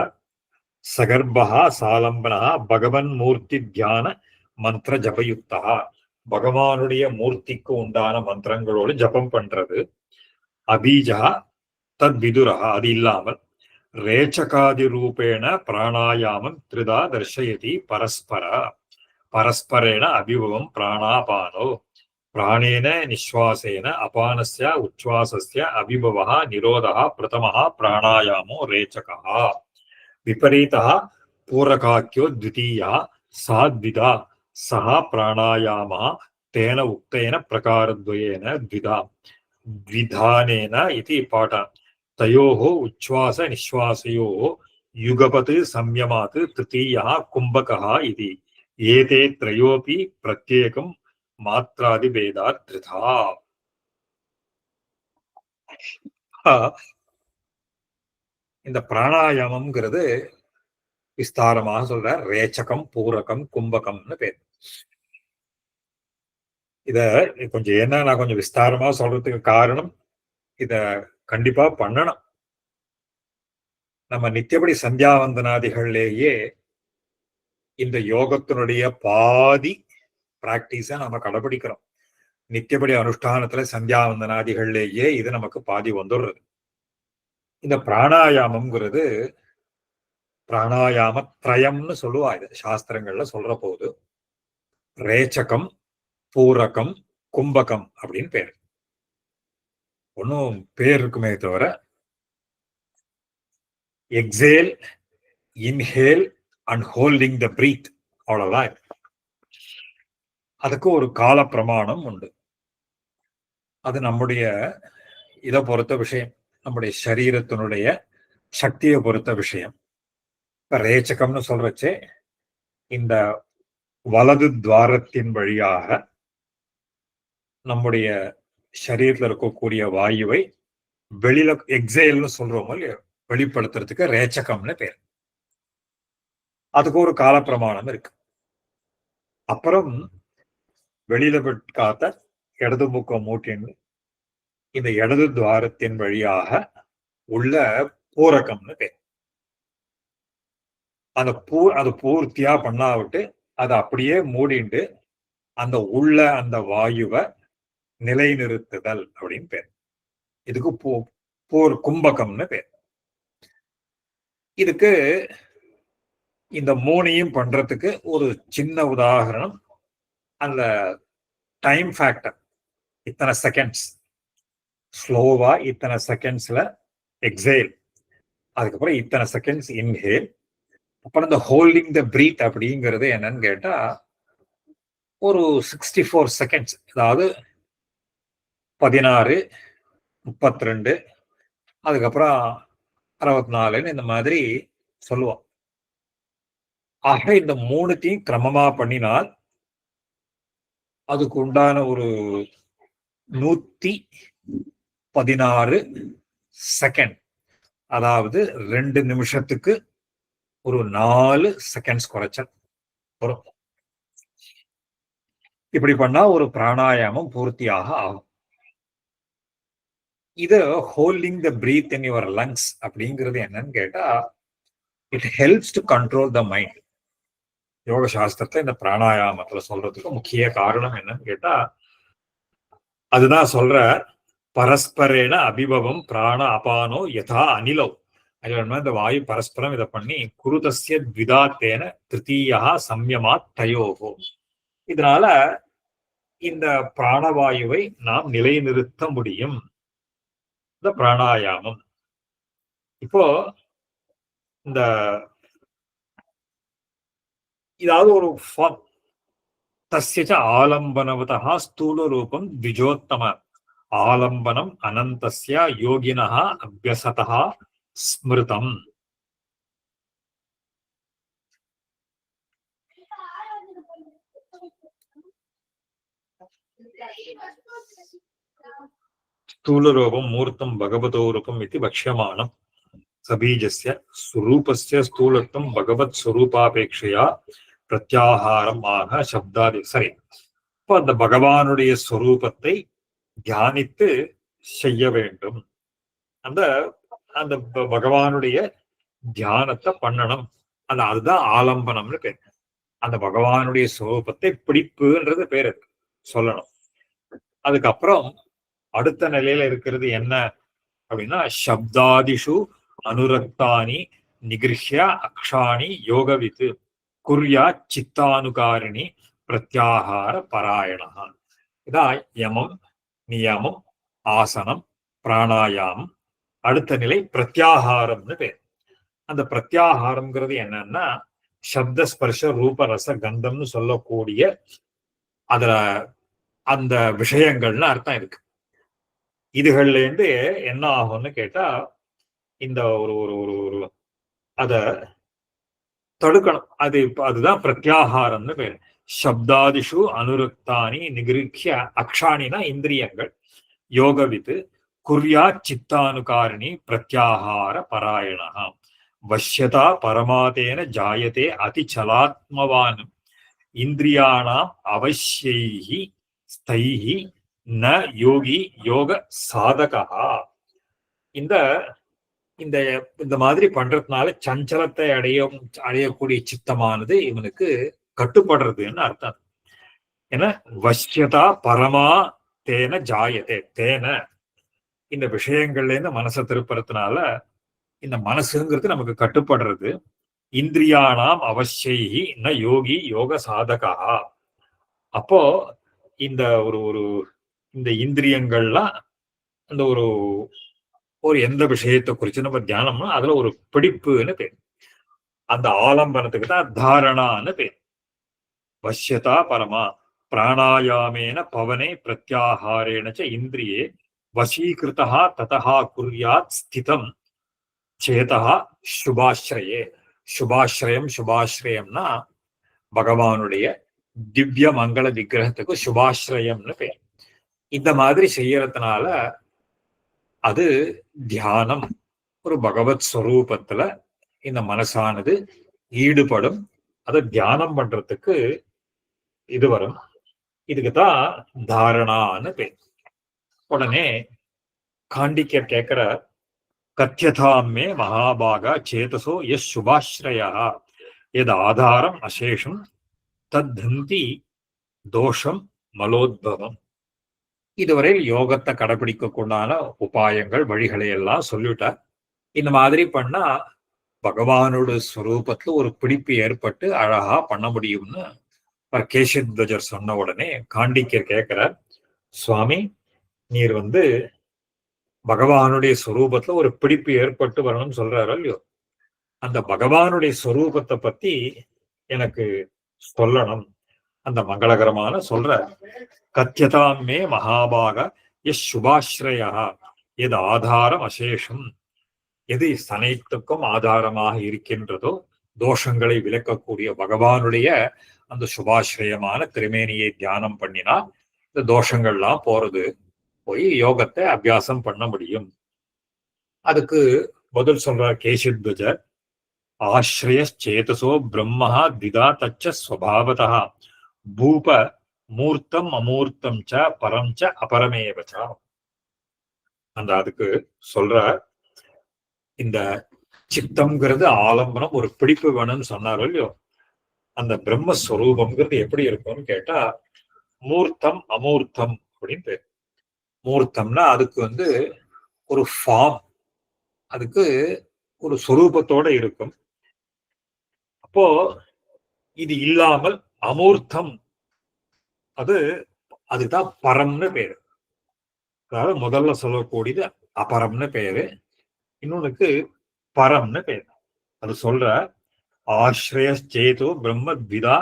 சகர்பா சாலம்பனா பகவன் மூர்த்தி தியான மந்திர ஜபயுக்தா. பகவானுடைய மூர்த்திக்கு உண்டான மந்திரங்களோடு ஜபம் பண்றது. அபீஜா தத் விதுரா. அது இல்லாமல் ரேச்சகாதி ரூபேண பிராணாயாமம் த்ரிதா தர்ஷயதி பரஸ்பர. பரஸ்பரேண அபிபவம் பிராணாபானோ பிராணேன நிஸ்வாசேன அபானஸ்ய உச்வாசஸ்ய அபிபவः நிரோதः பிரதமः பிராணாயாமோ ரேச்சகः. விபரீதः பூரகாக்கியோ த்விதீயः சாத்விதா சஹ பிராணாயாமः தேன உக்தேன பிரகாரத்வயேன த்விதா த்விதானேன இதி பாட. தயோः உச்வாச நிஸ்வாசயோः யுகபத் சம்யமாத் திருத்தீயः கும்பகः இதி. ஏதே த்ரயோபி பிரத்யேகம் மாத்ராதி பேதாத் த்ரிதா. இந்த பிராணாயாமம்ங்கிறது விஸ்தாரமாக சொல்ற. ரேச்சகம் பூரகம் கும்பகம்னு பேர். இத கொஞ்சம் ஏன்னா நான் கொஞ்சம் விஸ்தாரமா சொல்றதுக்கு காரணம், இத கண்டிப்பா பண்ணணும். நம்ம நித்தியபடி சந்தியாவந்தனாதிகள்லேயே இந்த யோகத்தினுடைய பாதி பிராக்டிஸ நம்ம கடைபிடிக்கிறோம். நித்தியபடி அனுஷ்டானத்துல சந்தியாவந்தனாதிகள்லேயே இது நமக்கு பாதி வந்துடுறது. இந்த பிராணாயாமம்ங்கிறது பிராணாயாம திரயம்னு சொல்லுவா. இது சாஸ்திரங்கள்ல சொல்ற போது ரேச்சகம் பூரகம் கும்பகம் அப்படின்னு பேர். ஒன்னும் பேர் இருக்குமே தவிர exhale inhale and holding the breath அவ்வளவுதான். அதுக்கு ஒரு கால பிரமாணம் உண்டு. அது நம்முடைய இதை பொறுத்த விஷயம், நம்முடைய சரீரத்தினுடைய சக்தியை பொறுத்த விஷயம். இப்ப ரேச்சகம்னு சொல்றச்சே இந்த வலது துவாரத்தின் வழியாக நம்முடைய சரீரத்தில் இருக்கக்கூடிய வாயுவை வெளியில எக்ஸேல்னு சொல்றோமோ இல்லையோ வெளிப்படுத்துறதுக்கு ரேச்சகம்னு பேர். அதுக்கு ஒரு கால பிரமாணம் இருக்கு. அப்புறம் வெளியில காத்த இடது பக்கம் மூட்டின்னு இந்த இடது துவாரத்தின் வழியாக உள்ள பூரகம்னு பேர். அது பூர்த்தியா பண்ணாவிட்டு அதை அப்படியே மூடிண்டு அந்த உள்ள அந்த வாயுவை நிலைநிறுத்துதல் அப்படின்னு பேர். இதுக்கு கும்பகம்னு பேர். இதுக்கு இந்த மூணையும் பண்றதுக்கு ஒரு சின்ன உதாரணம். அந்த டைம் ஃபேக்டர், இத்தனை செகண்ட்ஸ் ஸ்லோவா, இத்தனை செகண்ட்ஸ்ல எக்ஸேல், அதுக்கப்புறம் இத்தனை செகண்ட்ஸ் இன்ஹேல், அப்புறம் இந்த ஹோல்டிங் த பிரீத் அப்படிங்கிறது என்னன்னு கேட்டா ஒரு 64 செகண்ட்ஸ், அதாவது 16, 32, அதுக்கப்புறம் 64 இந்த மாதிரி சொல்லுவோம். ஆக இந்த மூணுத்தையும் கிரமமா பண்ணினால் அதுக்கு உண்டான ஒரு 116 செகண்ட், அதாவது 2 நிமிஷத்துக்கு ஒரு 4 செகண்ட்ஸ் குறைச்சல் வரும். இப்படி பண்ணா ஒரு பிராணாயாமம் பூர்த்தியாக ஆகும். இது holding the breath in your lungs அப்படிங்கிறது என்னன்னு கேட்டா it helps to control the mind. யோக சாஸ்திரத்தை இந்த பிராணாயாமத்துல சொல்றதுக்கு முக்கிய காரணம் என்னன்னு கேட்டா அதுதான் சொல்ற, பரஸ்பரேன அபிபவம் பிராண அபானோ யதா அனிலோ. இந்த வாயு பரஸ்பரம் இதை பண்ணி குருதஸ்ய த்விதாத்தேன திருத்தீயா சம்யமாத் தயோகோ. இதனால இந்த பிராணவாயுவை நாம் நிலைநிறுத்த முடியும். இந்த பிராணாயாமம் இப்போ இந்த இதாவது ஒரு ஃபார்ம் தஸ்ய ஆலம்பனவதா ஸ்தூல ரூபம் த்விஜோத்தம ஆலம்பனம் அனந்தஸ்ய யோகினஹ அபியசதா ஸ்மிருதம். ஸ்தூலரூபம் மூர்த்தம் பகவதோ ரூபம் இது வக்ஷ்யமானம். சபீஜஸ்ய ஸ்வரூபஸ்ய ஸ்தூலத்துவம் பகவத் ஸ்வரூபாபேட்சையா பிரத்யாகாரம் ஆக சப்தாதி. சரி, இப்போ அந்த பகவானுடைய ஸ்வரூபத்தை தியானித்து செய்ய வேண்டும். அந்த அந்த பகவானுடைய தியானத்தை பண்ணணும். அதுதான் ஆலம்பனம்னு பேர். அந்த பகவானுடைய ஸ்வரூபத்தை பிடிப்புன்றது பேர் சொல்லணும். அதுக்கப்புறம் அடுத்த நிலையில இருக்கிறது என்ன அப்படின்னா சப்தாதிஷு அனுரக்தானி நிகிருஹ்ய அக்ஷாணி யோகவித்து குர்யா சித்தானுகாரிணி பிரத்யாகார பராயணா. இதான் யமம், நியமம், ஆசனம், பிராணாயாமம். அடுத்த நிலை பிரத்யாகாரம்னு பேர். அந்த பிரத்யாகாரம்ங்கிறது என்னன்னா சப்த ஸ்பர்ஷ ரூப ரச கந்தம்னு சொல்லக்கூடிய அதுல அந்த விஷயங்கள்னு அர்த்தம் இருக்கு. இதுகள்ல இருந்து என்ன ஆகும்னு கேட்டா இந்த ஒரு ஒரு ஒரு ஒரு அத தடுக்கணும். அதுதான் பிரத்யாகாரம்னு பேரு. சப்தாதிஷு அனுருக்தானி நிகிருஹ்ய அக்ஷாணினா இந்திரியங்கள் யோகவித்து குர்யா சித்தானுகாரிணி பிரத்யாகார பராயணா. வஷ்யதா பரமாதேன ஜாயதே அதிச்சலாத்மவான் இந்திரியாணாம் அவசியைஹி ஸ்தைஹி ந யோகி யோக சாதகா. இந்த இந்த இந்த மாதிரி பண்றதுனால சஞ்சலத்தை அடையக்கூடிய சித்தமானது இவனுக்கு கட்டுப்படுறதுன்னு அர்த்தம். ஏன்னா வஷ்யதா பரமா தேன ஜாயதே, தேன இந்த விஷயங்கள்ல இருந்து மனசை திருப்புறதுனால இந்த மனசுங்கிறது நமக்கு கட்டுப்படுறது. இந்திரியானாம் அவசியி ந யோகி யோக சாதகா. அப்போ இந்த ஒரு ஒரு இந்த இந்திரியங்கள்லாம் அந்த ஒரு ஒரு எந்த விஷயத்தை குறிச்சு நம்ம தியானம்னா அதுல ஒரு பிடிப்புன்னு பேர். அந்த ஆலம்பனத்துக்கு தான் தாரணான்னு பேர். வஷ்யதா பரமா பிராணாயாமேன பவனே பிரத்யாகாரேன இந்திரியே வசீகிருதா ததா குர்யாத் ஸ்திதம் சேதா சுபாஸ்ரயே. சுபாஸ்ரயம், சுபாஸ்ரயம்னா பகவானுடைய திவ்ய மங்கள விக்கிரகத்துக்கு சுபாஸ்ரயம்னு பேர். இந்த மாதிரி செய்யறதுனால அது தியானம். ஒரு பகவத் ஸ்வரூபத்துல இந்த மனசானது ஈடுபடும். அதை தியானம் பண்றதுக்கு இது வரும். இதுக்குதான் தாரணான்னு பேர். உடனே காண்டிக்கர் கேட்கிற, கத்தியதாமே மகாபாகா சேதசோ எஸ் சுபாஸ்ரயா எது ஆதாரம் அசேஷம் தத்தி தோஷம் மலோத்பவம். இதுவரையில் யோகத்தை கடைபிடிக்க கொண்டான உபாயங்கள் வழிகளை எல்லாம் சொல்லிட்டார். இந்த மாதிரி பண்ணா பகவானோட ஸ்வரூபத்துல ஒரு பிடிப்பு ஏற்பட்டு அழகா பண்ண முடியும்னு கேசத்வஜர் சொன்ன உடனே காண்டிக்கர் கேட்கிறார், சுவாமி நீர் பகவானுடைய ஸ்வரூபத்துல ஒரு பிடிப்பு ஏற்பட்டு வரணும்னு சொல்றாரு இல்லையோ, அந்த பகவானுடைய ஸ்வரூபத்தை பத்தி எனக்கு சொல்லணும். அந்த மங்களகரமான சொல்ற கத்தியதாமே மகாபாக எஸ் சுபாஸ்ரயா எது ஆதாரம் அசேஷம், எது அனைத்துக்கும் ஆதாரமாக இருக்கின்றதோ தோஷங்களை விளக்கக்கூடிய பகவானுடைய அந்த சுபாஸ்ரயமான திருமேனியை தியானம் பண்ணினா இந்த தோஷங்கள்லாம் போய் யோகத்தை அபியாசம் பண்ண முடியும். அதுக்கு பதில் சொல்ற கேசித்வஜர், ஆஸ்ரய சேதசோ பிரம்மஹா திதா தச்ச ஸ்வபாவதா பூப மூர்த்தம் அமூர்த்தம் ச பரம் ச அபரமேவச்சா. அதுக்கு சொல்ற இந்த சித்தம்ங்கிறது ஆலம்பனம் ஒரு பிடிப்பு வேணும்னு சொன்னாரோ இல்லையோ, அந்த பிரம்மஸ்வரூபம்ங்கிறது எப்படி இருக்கும்னு கேட்டா மூர்த்தம் அமூர்த்தம் அப்படின்னு பேர். மூர்த்தம்னா அதுக்கு ஒரு ஃபார்ம், அதுக்கு ஒரு சொரூபத்தோட இருக்கும். அப்போ இது இல்லாமல் அமூர்த்தம் அதுதான் பரம்னு பேரு. அதாவது முதல்ல சொல்லக்கூடியது அபரம்னு பேரு, இன்னொன்னுக்கு பரம்னு பேரு. அது சொல்ற ஆஸ்ரய சேதோ பிரம்ம விதா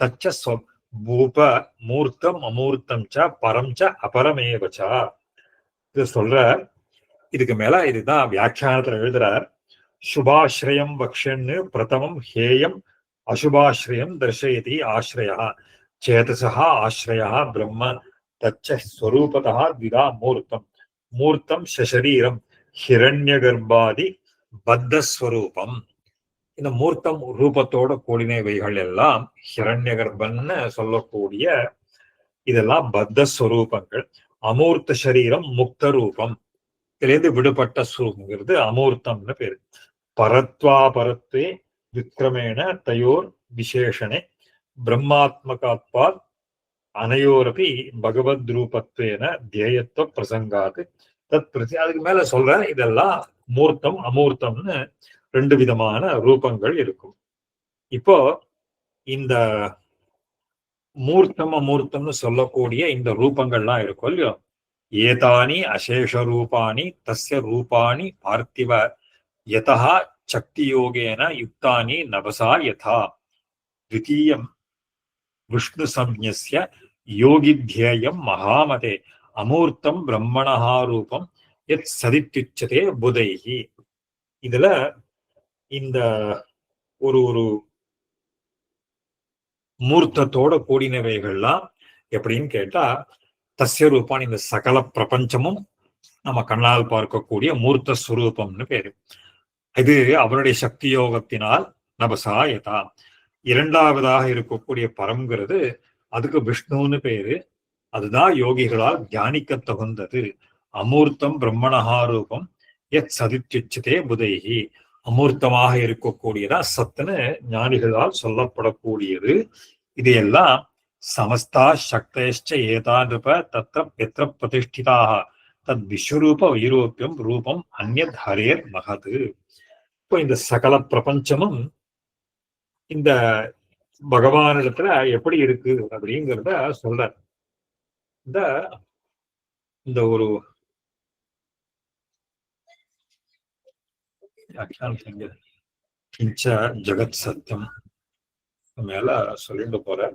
தச்ச பூப மூர்த்தம் அமூர்த்தம் ச பரம் ச அபரமேவச்சா. இது சொல்ற. இதுக்கு மேல இதுதான் வியாக்கியானத்துல எழுதுறார். சுபாஸ்ரயம் வக்ஷன்னு பிரதமம் ஹேயம் அசுபாஸ்ரயம் தர்சயதி ஆஸ்ரயா சேதசா ஆஸ்ரயா பிரம்ம தச்ச ஸ்வரூபதா விதா மூர்த்தம் மூர்த்தம் சரீரம் ஹிரண்ய கர்ப்பாதி பத்தஸ்வரூபம். இந்த மூர்த்தம் ரூபத்தோட கூடினவைகள் எல்லாம் ஹிரண்ய கர்ப்பன்னு சொல்லக்கூடிய இதெல்லாம் பத்தஸ்வரூபங்கள். அமூர்த்த சரீரம் முக்த ரூபம், இதுலேருந்து விடுபட்ட ஸ்வரூபங்கிறது அமூர்த்தம்னு பேரு. பரத்வா பரத்வே விக்ரமேண தயோர் விசேஷனே பிரம்மாத்மகாத்வாத் அனையோரபி பகவத் ரூபத்வேன தியேயத்துவ பிரசங்காது தத் பிரதி. அதுக்கு மேல சொல்ற இதெல்லாம் மூர்த்தம் அமூர்த்தம்னு ரெண்டு விதமான ரூபங்கள் இருக்கும். இப்போ இந்த மூர்த்தம் அமூர்த்தம்னு சொல்லக்கூடிய இந்த ரூபங்கள்லாம் இருக்கும் இல்லையோ, ஏதானி அசேஷ ரூபாணி தஸ்ய ரூபாணி பார்த்திவ யதா சக்தி யோகேன யுக்தானி நபசா யதா த்விதீயம் விஷ்ணு சம்ஞஸ்ய யோகித்யேயம் மகாமதே அமூர்த்தம் பிரம்மணஹா ரூபம் யத் சதித்யுச்சதே புதைஹி. இதுல இந்த ஒரு மூர்த்தத்தோட கூடினவைகள்லாம் எப்படின்னு கேட்டா தஸ்ய ரூபான், இந்த சகல பிரபஞ்சமும் நம்ம கண்ணால் பார்க்கக்கூடிய மூர்த்த ஸ்வரூபம்னு பேரு. இது அவருடைய சக்தி யோகத்தினால் நபசாயதா. இரண்டாவதாக இருக்கக்கூடிய பரம்ங்கிறது அதுக்கு விஷ்ணுன்னு பேரு, அதுதான் யோகிகளால் தியானிக்க தகுந்தது. அமூர்த்தம் பிரம்மணஹா ரூபம் எத் சதித்யுச்சதே புதைஹி. அமூர்த்தமாக இருக்கக்கூடியதா சத்துன்னு ஞானிகளால் சொல்லப்படக்கூடியது. இதையெல்லாம் சமஸ்தா சக்தேஷ்ட ஏதாநிருப தத்திர பெத்திர பிரதிஷ்டிதாக தத் விஸ்வரூப வைரோப்பியம் ரூபம் அந்யத் ஹரேர் மகது. இப்போ இந்த சகல பிரபஞ்சமும் இந்த பகவானிடத்துல எப்படி இருக்கு அப்படிங்கிறத சொல்ற. இந்த ஒரு ஜெகத் சத்தியம் மேல சொல்லிட்டு போற.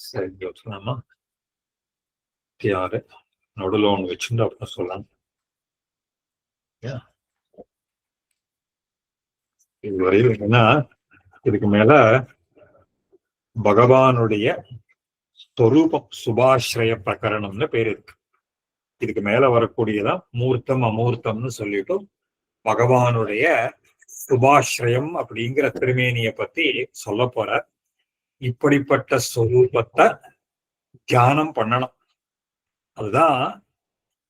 சரி, நம்ம யாரு நடுவில் ஒன்று வச்சுட்டு அப்படின்னு சொல்லலாம். இதுவரையில் என்னன்னா இதுக்கு மேல பகவானுடைய ஸ்வரூபம் சுபாஸ்ரய பிரகரணம்னு பேர் இருக்கு. இதுக்கு மேல வரக்கூடியதான் மூர்த்தம் அமூர்த்தம்னு சொல்லிட்டு பகவானுடைய சுபாஸ்ரயம் அப்படிங்கிற திருமேனிய பத்தி சொல்ல போற. இப்படிப்பட்ட ஸ்வரூபத்தை தியானம் பண்ணணும். அதுதான்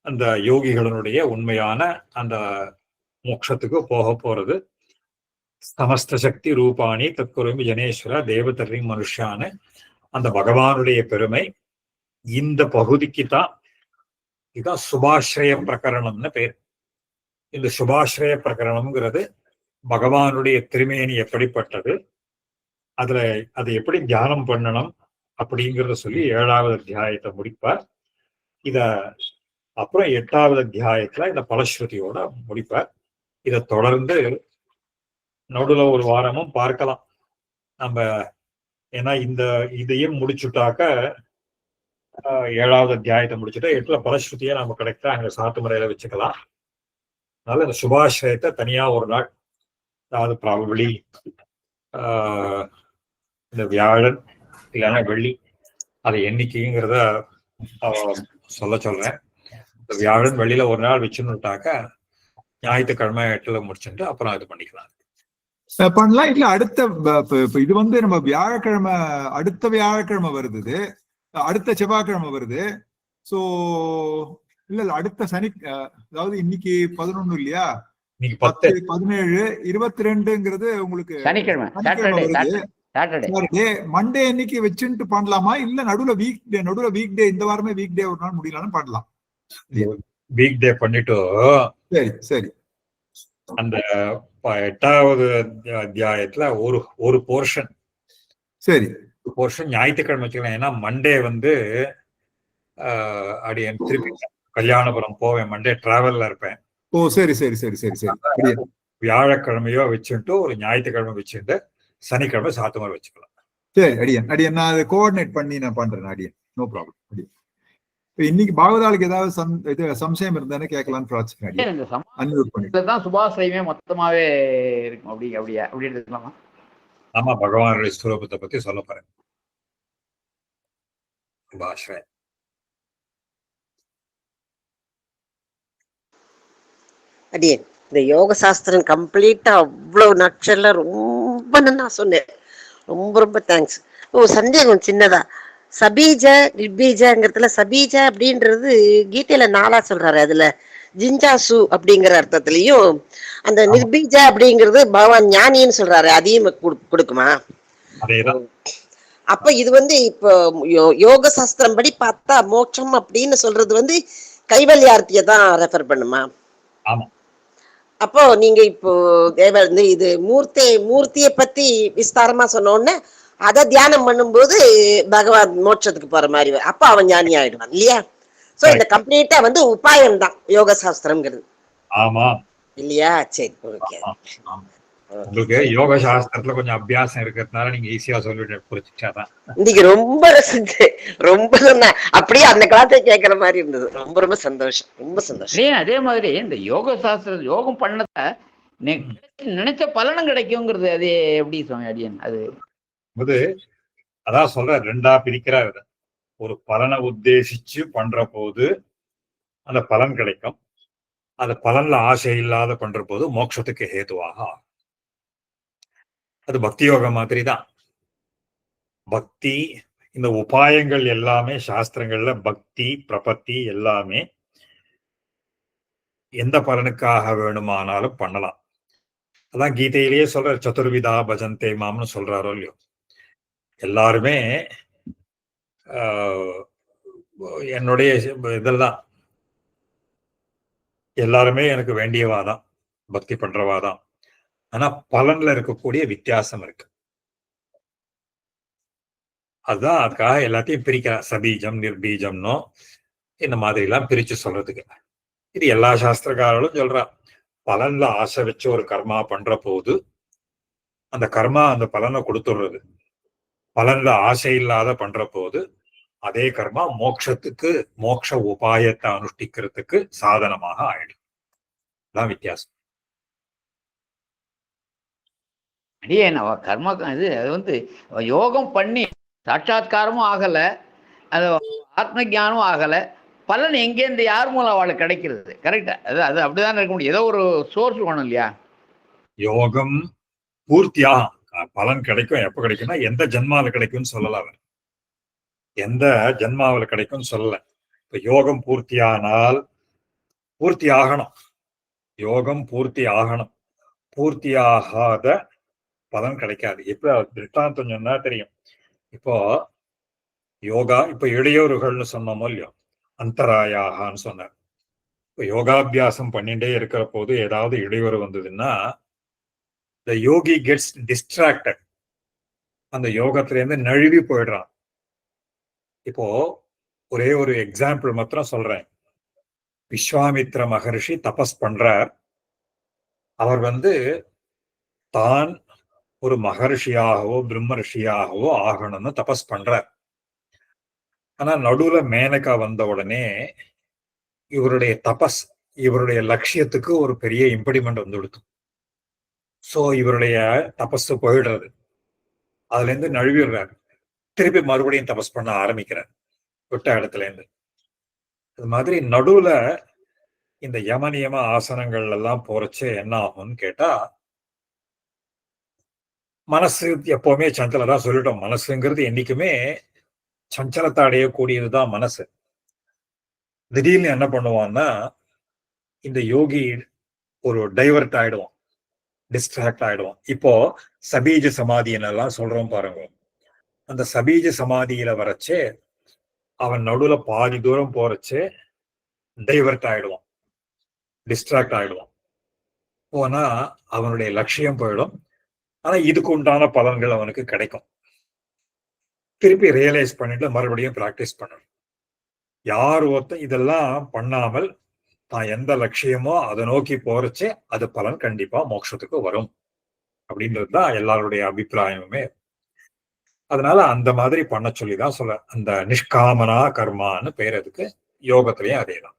அந்த யோகிகளுடைய உண்மையான அந்த மோட்சத்துக்கு போக போறது. சமஸ்த சக்தி ரூபாணி தற்குருமி ஜனேஸ்வர தேவதரி மனுஷான அந்த பகவானுடைய பெருமை இந்த பகுதிக்கு தான். இதுதான் சுபாஸ்ரய பிரகரணம்னு பேர். இந்த சுபாஸ்ரய பிரகரணம்ங்கிறது பகவானுடைய திருமேனி எப்படிப்பட்டது, அதுல அதை எப்படி தியானம் பண்ணணும் அப்படிங்கிறத சொல்லி 7வது அத்தியாயத்தை முடிப்பார். இத அப்புறம் 8வது அத்தியாயத்துல இந்த பலஸ்ருதியோட முடிப்பார். இதை தொடர்ந்து நடுவுல ஒரு வாரமும் பார்க்கலாம் நம்ம. ஏன்னா இதையும் முடிச்சுட்டாக்க 7வது அத்தியாயத்தை முடிச்சுட்டா 8ல பலஸ்ருதியை நம்ம கிடைத்தா அங்க சாத்து முறையில வச்சுக்கலாம். அதனால இந்த சுபாஸ்ரயத்தை தனியா ஒரு நாள், அதாவது ப்ராபபிளி இந்த வியாழன் இல்லைன்னா வெள்ளி, அதை எண்ணிக்கைங்கிறத சொல்றேன். இந்த வியாழன் வெள்ளியில ஒரு நாள் வச்சுன்னுட்டாக்க ஞாயிற்றுக்கிழமை 8ல முடிச்சுட்டு அப்புறம் இது பண்ணிக்கலாம் பண்ணலாம். இல்ல அடுத்த இது நம்ம வியாழக்கிழமை, அடுத்த வியாழக்கிழமை வருது, அடுத்த செவ்வாய்க்கிழமை வருது. சோ இல்ல அடுத்த சனி, அதாவது இன்னைக்கு 11 இல்லையா, 10, 17, 22ங்கிறது உங்களுக்கு சனிக்கிழமை மண்டே அன்னைக்கு வச்சுட்டு பண்ணலாமா? இல்ல நடுவுல வீக் டே இந்த வாரமே வீக் டே ஒரு நாள் முடியலாம்னு பண்ணலாம். வீக் டே பண்ணிட்டு சரி அந்த 8வது அத்தியாயத்துல ஒரு போர்ஷன், சரி போர்ஷன் ஞாயிற்றுக்கிழமை வச்சுக்கலாம். ஏன்னா மண்டே அடியன் திருப்பி கல்யாணபுரம் போவேன், மண்டே டிராவல்ல இருப்பேன். ஓ சரி சரி சரி சரி சரி. வியாழக்கிழமையோ வச்சுட்டு ஒரு ஞாயிற்றுக்கிழமை வச்சுட்டு சனிக்கிழமை சாத்துமாரி வச்சுக்கலாம். சரி அடியன் நான் அதை கோஆர்டினேட் பண்ணி நான் பண்றேன் அடியன், நோ ப்ராப்ளம். அடியன் இன்னைக்கு பாகவதாளுக்கு ஏதாவது சம்சயம் இருந்தானே கேட்கலாம்னு சுபாசிரயமே மொத்தமாவே இருக்கும். அப்படி எடுத்துக்கலாமா? ஆமா, பகவானுடைய ஸ்வரூபத்தை பத்தி சொல்ல போறேன். சுபாஸ்ரயம் அடியே இந்த யோக சாஸ்திரம் கம்ப்ளீட்டா அவ்வளவு நக்ஷர்ல ரொம்ப நல்லா சொன்னேன். ரொம்ப ரொம்ப தேங்க்ஸ். சந்தேகம் சின்னதா, சபீஜ நிர்பீஜங்கிறதுல சபீஜ அப்படின்றது கீதையில 4 சொல்றாரு. அதுல ஜிஞ்சாசு அப்படிங்கிற அர்த்தத்திலையும், அந்த நிர்பீஜ அப்படிங்கிறது பகவான் ஞானின்னு சொல்றாரு, அதையும் கொடுக்குமா? அப்ப இது இப்போ யோக சாஸ்திரம் படி பார்த்தா மோட்சம் அப்படின்னு சொல்றது கைவல்யார்த்திய தான் ரெஃபர் பண்ணுமா? அப்போ நீங்க இப்போ இது மூர்த்தியை பத்தி விஸ்தாரமா சொன்னோன்னு அதை தியானம் பண்ணும்போது பகவான் மோட்சத்துக்கு போற மாதிரி, அப்ப அவன் ஞானி ஆயிடுவான் இல்லையா? சோ இந்த கம்ப்ளீட்டா உபாயம் தான் யோக சாஸ்திரம்ங்கிறது. ஆமா இல்லையா? சரி, ஓகே. உங்களுக்கு யோக சாஸ்திரத்துல கொஞ்சம் அபியாசம் இருக்கிறதுனால நீங்க ஈஸியா சொல்லிட்டு புரிச்சுட்டாதான். இன்னைக்கு ரொம்ப ரொம்ப சொன்ன அப்படியே அந்த காலத்தை கேட்கற மாதிரி இருந்தது. ரொம்ப ரொம்ப சந்தோஷம், ரொம்ப சந்தோஷம். அதே மாதிரி இந்த யோக சாஸ்திரம் யோகம் பண்ணத நினைச்ச பலனும் கிடைக்குங்கிறது அது எப்படி சுவாமி அடியன்? அதான் சொல்ற, 2ஆ பிரிக்கிறாரு. ஒரு பலனை உத்தேசிச்சு பண்ற போது அந்த பலன் கிடைக்கும், அந்த பலன்ல ஆசை இல்லாத பண்ற போது மோட்சத்துக்கு ஹேதுவாக. அது பக்தி யோகம் மாதிரி தான். பக்தி, இந்த உபாயங்கள் எல்லாமே சாஸ்திரங்கள்ல பக்தி பிரபத்தி எல்லாமே எந்த பலனுக்காக வேணுமானாலும் பண்ணலாம். அதான் கீதையிலேயே சொல்ற, சதுர்விதா பஜந்தே மாம்னு சொல்றாரோ இல்லையோ. எல்லாருமே என்னுடைய இதெல்லாம் எல்லாருமே எனக்கு வேண்டியவாதான், பக்தி பண்றவாதான். ஆனா பலன்ல இருக்கக்கூடிய வித்தியாசம் இருக்கு. அதுதான் அதுக்காக எல்லாத்தையும் பிரிக்கிறா, சபீஜம் நிர்பீஜம்னோ இந்த மாதிரி எல்லாம் பிரிச்சு சொல்றதுக்கு. இது எல்லா சாஸ்திரக்காரர்களும் சொல்றா. பலன்ல ஆசை வச்சு ஒரு கர்மா பண்ற போது அந்த கர்மா அந்த பலனை கொடுத்துடுறது. பலன்ல ஆசை இல்லாத பண்ற போது அதே கர்மா மோட்சத்துக்கு, மோட்ச உபாயத்தை அனுஷ்டிக்கிறதுக்கு சாதனமாக ஆயிடும். தான் வித்தியாசம். அடியே கர்ம அது யோகம் பண்ணி சாட்சாத்காரமும் ஆகல, அது ஆத்ம ஞானமும் ஆகல, பலன் எங்கேருந்து யார் மூலம் அவளுக்கு கிடைக்கிறது? கரெக்டா? அது அப்படிதான் இருக்க முடியும். ஏதோ ஒரு சோர்ஸ் வேணும் இல்லையா? யோகம் பூர்த்தியா பலன் கிடைக்கும். எப்ப கிடைக்கும்னா எந்த ஜென்மாவில கிடைக்கும்னு சொல்லல. அவர் எந்த ஜென்மாவில கிடைக்கும்னு சொல்லல. இப்ப யோகம் பூர்த்தியானால் பூர்த்தி ஆகணும், யோகம் பூர்த்தி ஆகணும். பூர்த்தியாகாத பலன் கிடைக்காது. இப்ப திருஷ்டாந்தம் சொன்னா தெரியும். இப்போ யோகா, இப்ப இடையூறுகள்னு சொன்னோமோ இல்லையோ, அந்தராயாகான்னு சொன்னார். யோகாபியாசம் பண்ணிட்டே இருக்கிற போது ஏதாவது இடையூறு வந்ததுன்னா the yogi gets distracted. அந்த யோகத்துல இருந்து நழுவி போயிடுறான். இப்போ ஒரே ஒரு எக்ஸாம்பிள் மாத்திரம் சொல்றேன். விஸ்வாமித்ர மகர்ஷி தபஸ் பண்றார். அவர் தான் ஒரு மகர்ஷியாகவோ பிரம்ம ரிஷியாகவோ ஆகணும்னு தபஸ் பண்றார். ஆனா நடுவுல மேனகா வந்த உடனே இவருடைய தபஸ், இவருடைய லட்சியத்துக்கு ஒரு பெரிய இம்பெடிமெண்ட் வந்துடுது. சோ இவருடைய தபஸ் போயிடுறது. அதுல இருந்து நழுவிடுறாரு. திருப்பி மறுபடியும் தபஸ் பண்ண ஆரம்பிக்கிறார் விட்ட இடத்துல இருந்து. அது மாதிரி நடுவுல இந்த யம நியம ஆசனங்கள் எல்லாம் போறச்சு என்ன ஆகும்னு கேட்டா, மனசு எப்பவுமே சஞ்சலதான் சொல்லிட்டோம். மனசுங்கிறது என்னைக்குமே சஞ்சலத்தை அடையக்கூடியதுதான் மனசு. திடீர்னு என்ன பண்ணுவான்னா, இந்த யோகி ஒரு டைவர்ட் ஆயிடுவான், டிஸ்ட்ராக்ட் ஆயிடுவான். இப்போ சபீஜ சமாதின்னு எல்லாம் சொல்றோம் பாருங்க. அந்த சபீஜ சமாதியில வரச்சே அவன் நடுவுல பாதி தூரம் போறச்சே டைவர்ட் ஆயிடுவான், டிஸ்ட்ராக்ட் ஆயிடுவான். போனா அவனுடைய லட்சியம் போயிடும். ஆனா இதுக்கு உண்டான பலன்கள் அவனுக்கு கிடைக்கும். திருப்பி ரியலைஸ் பண்ணிட்டு மறுபடியும் பிராக்டிஸ் பண்ணணும். யார் ஒருத்தன் இதெல்லாம் பண்ணாமல் தான் எந்த லட்சியமோ அதை நோக்கி போறச்சே அது பலன் கண்டிப்பா மோட்சத்துக்கு வரும் அப்படின்றதுதான் எல்லாருடைய அபிப்பிராயமுமே. அதனால அந்த மாதிரி பண்ண சொல்லிதான் சொல்ல. அந்த நிஷ்காமனா கர்மான்னு பேர் அதுக்கு. யோகத்திலயும் அதேதான்.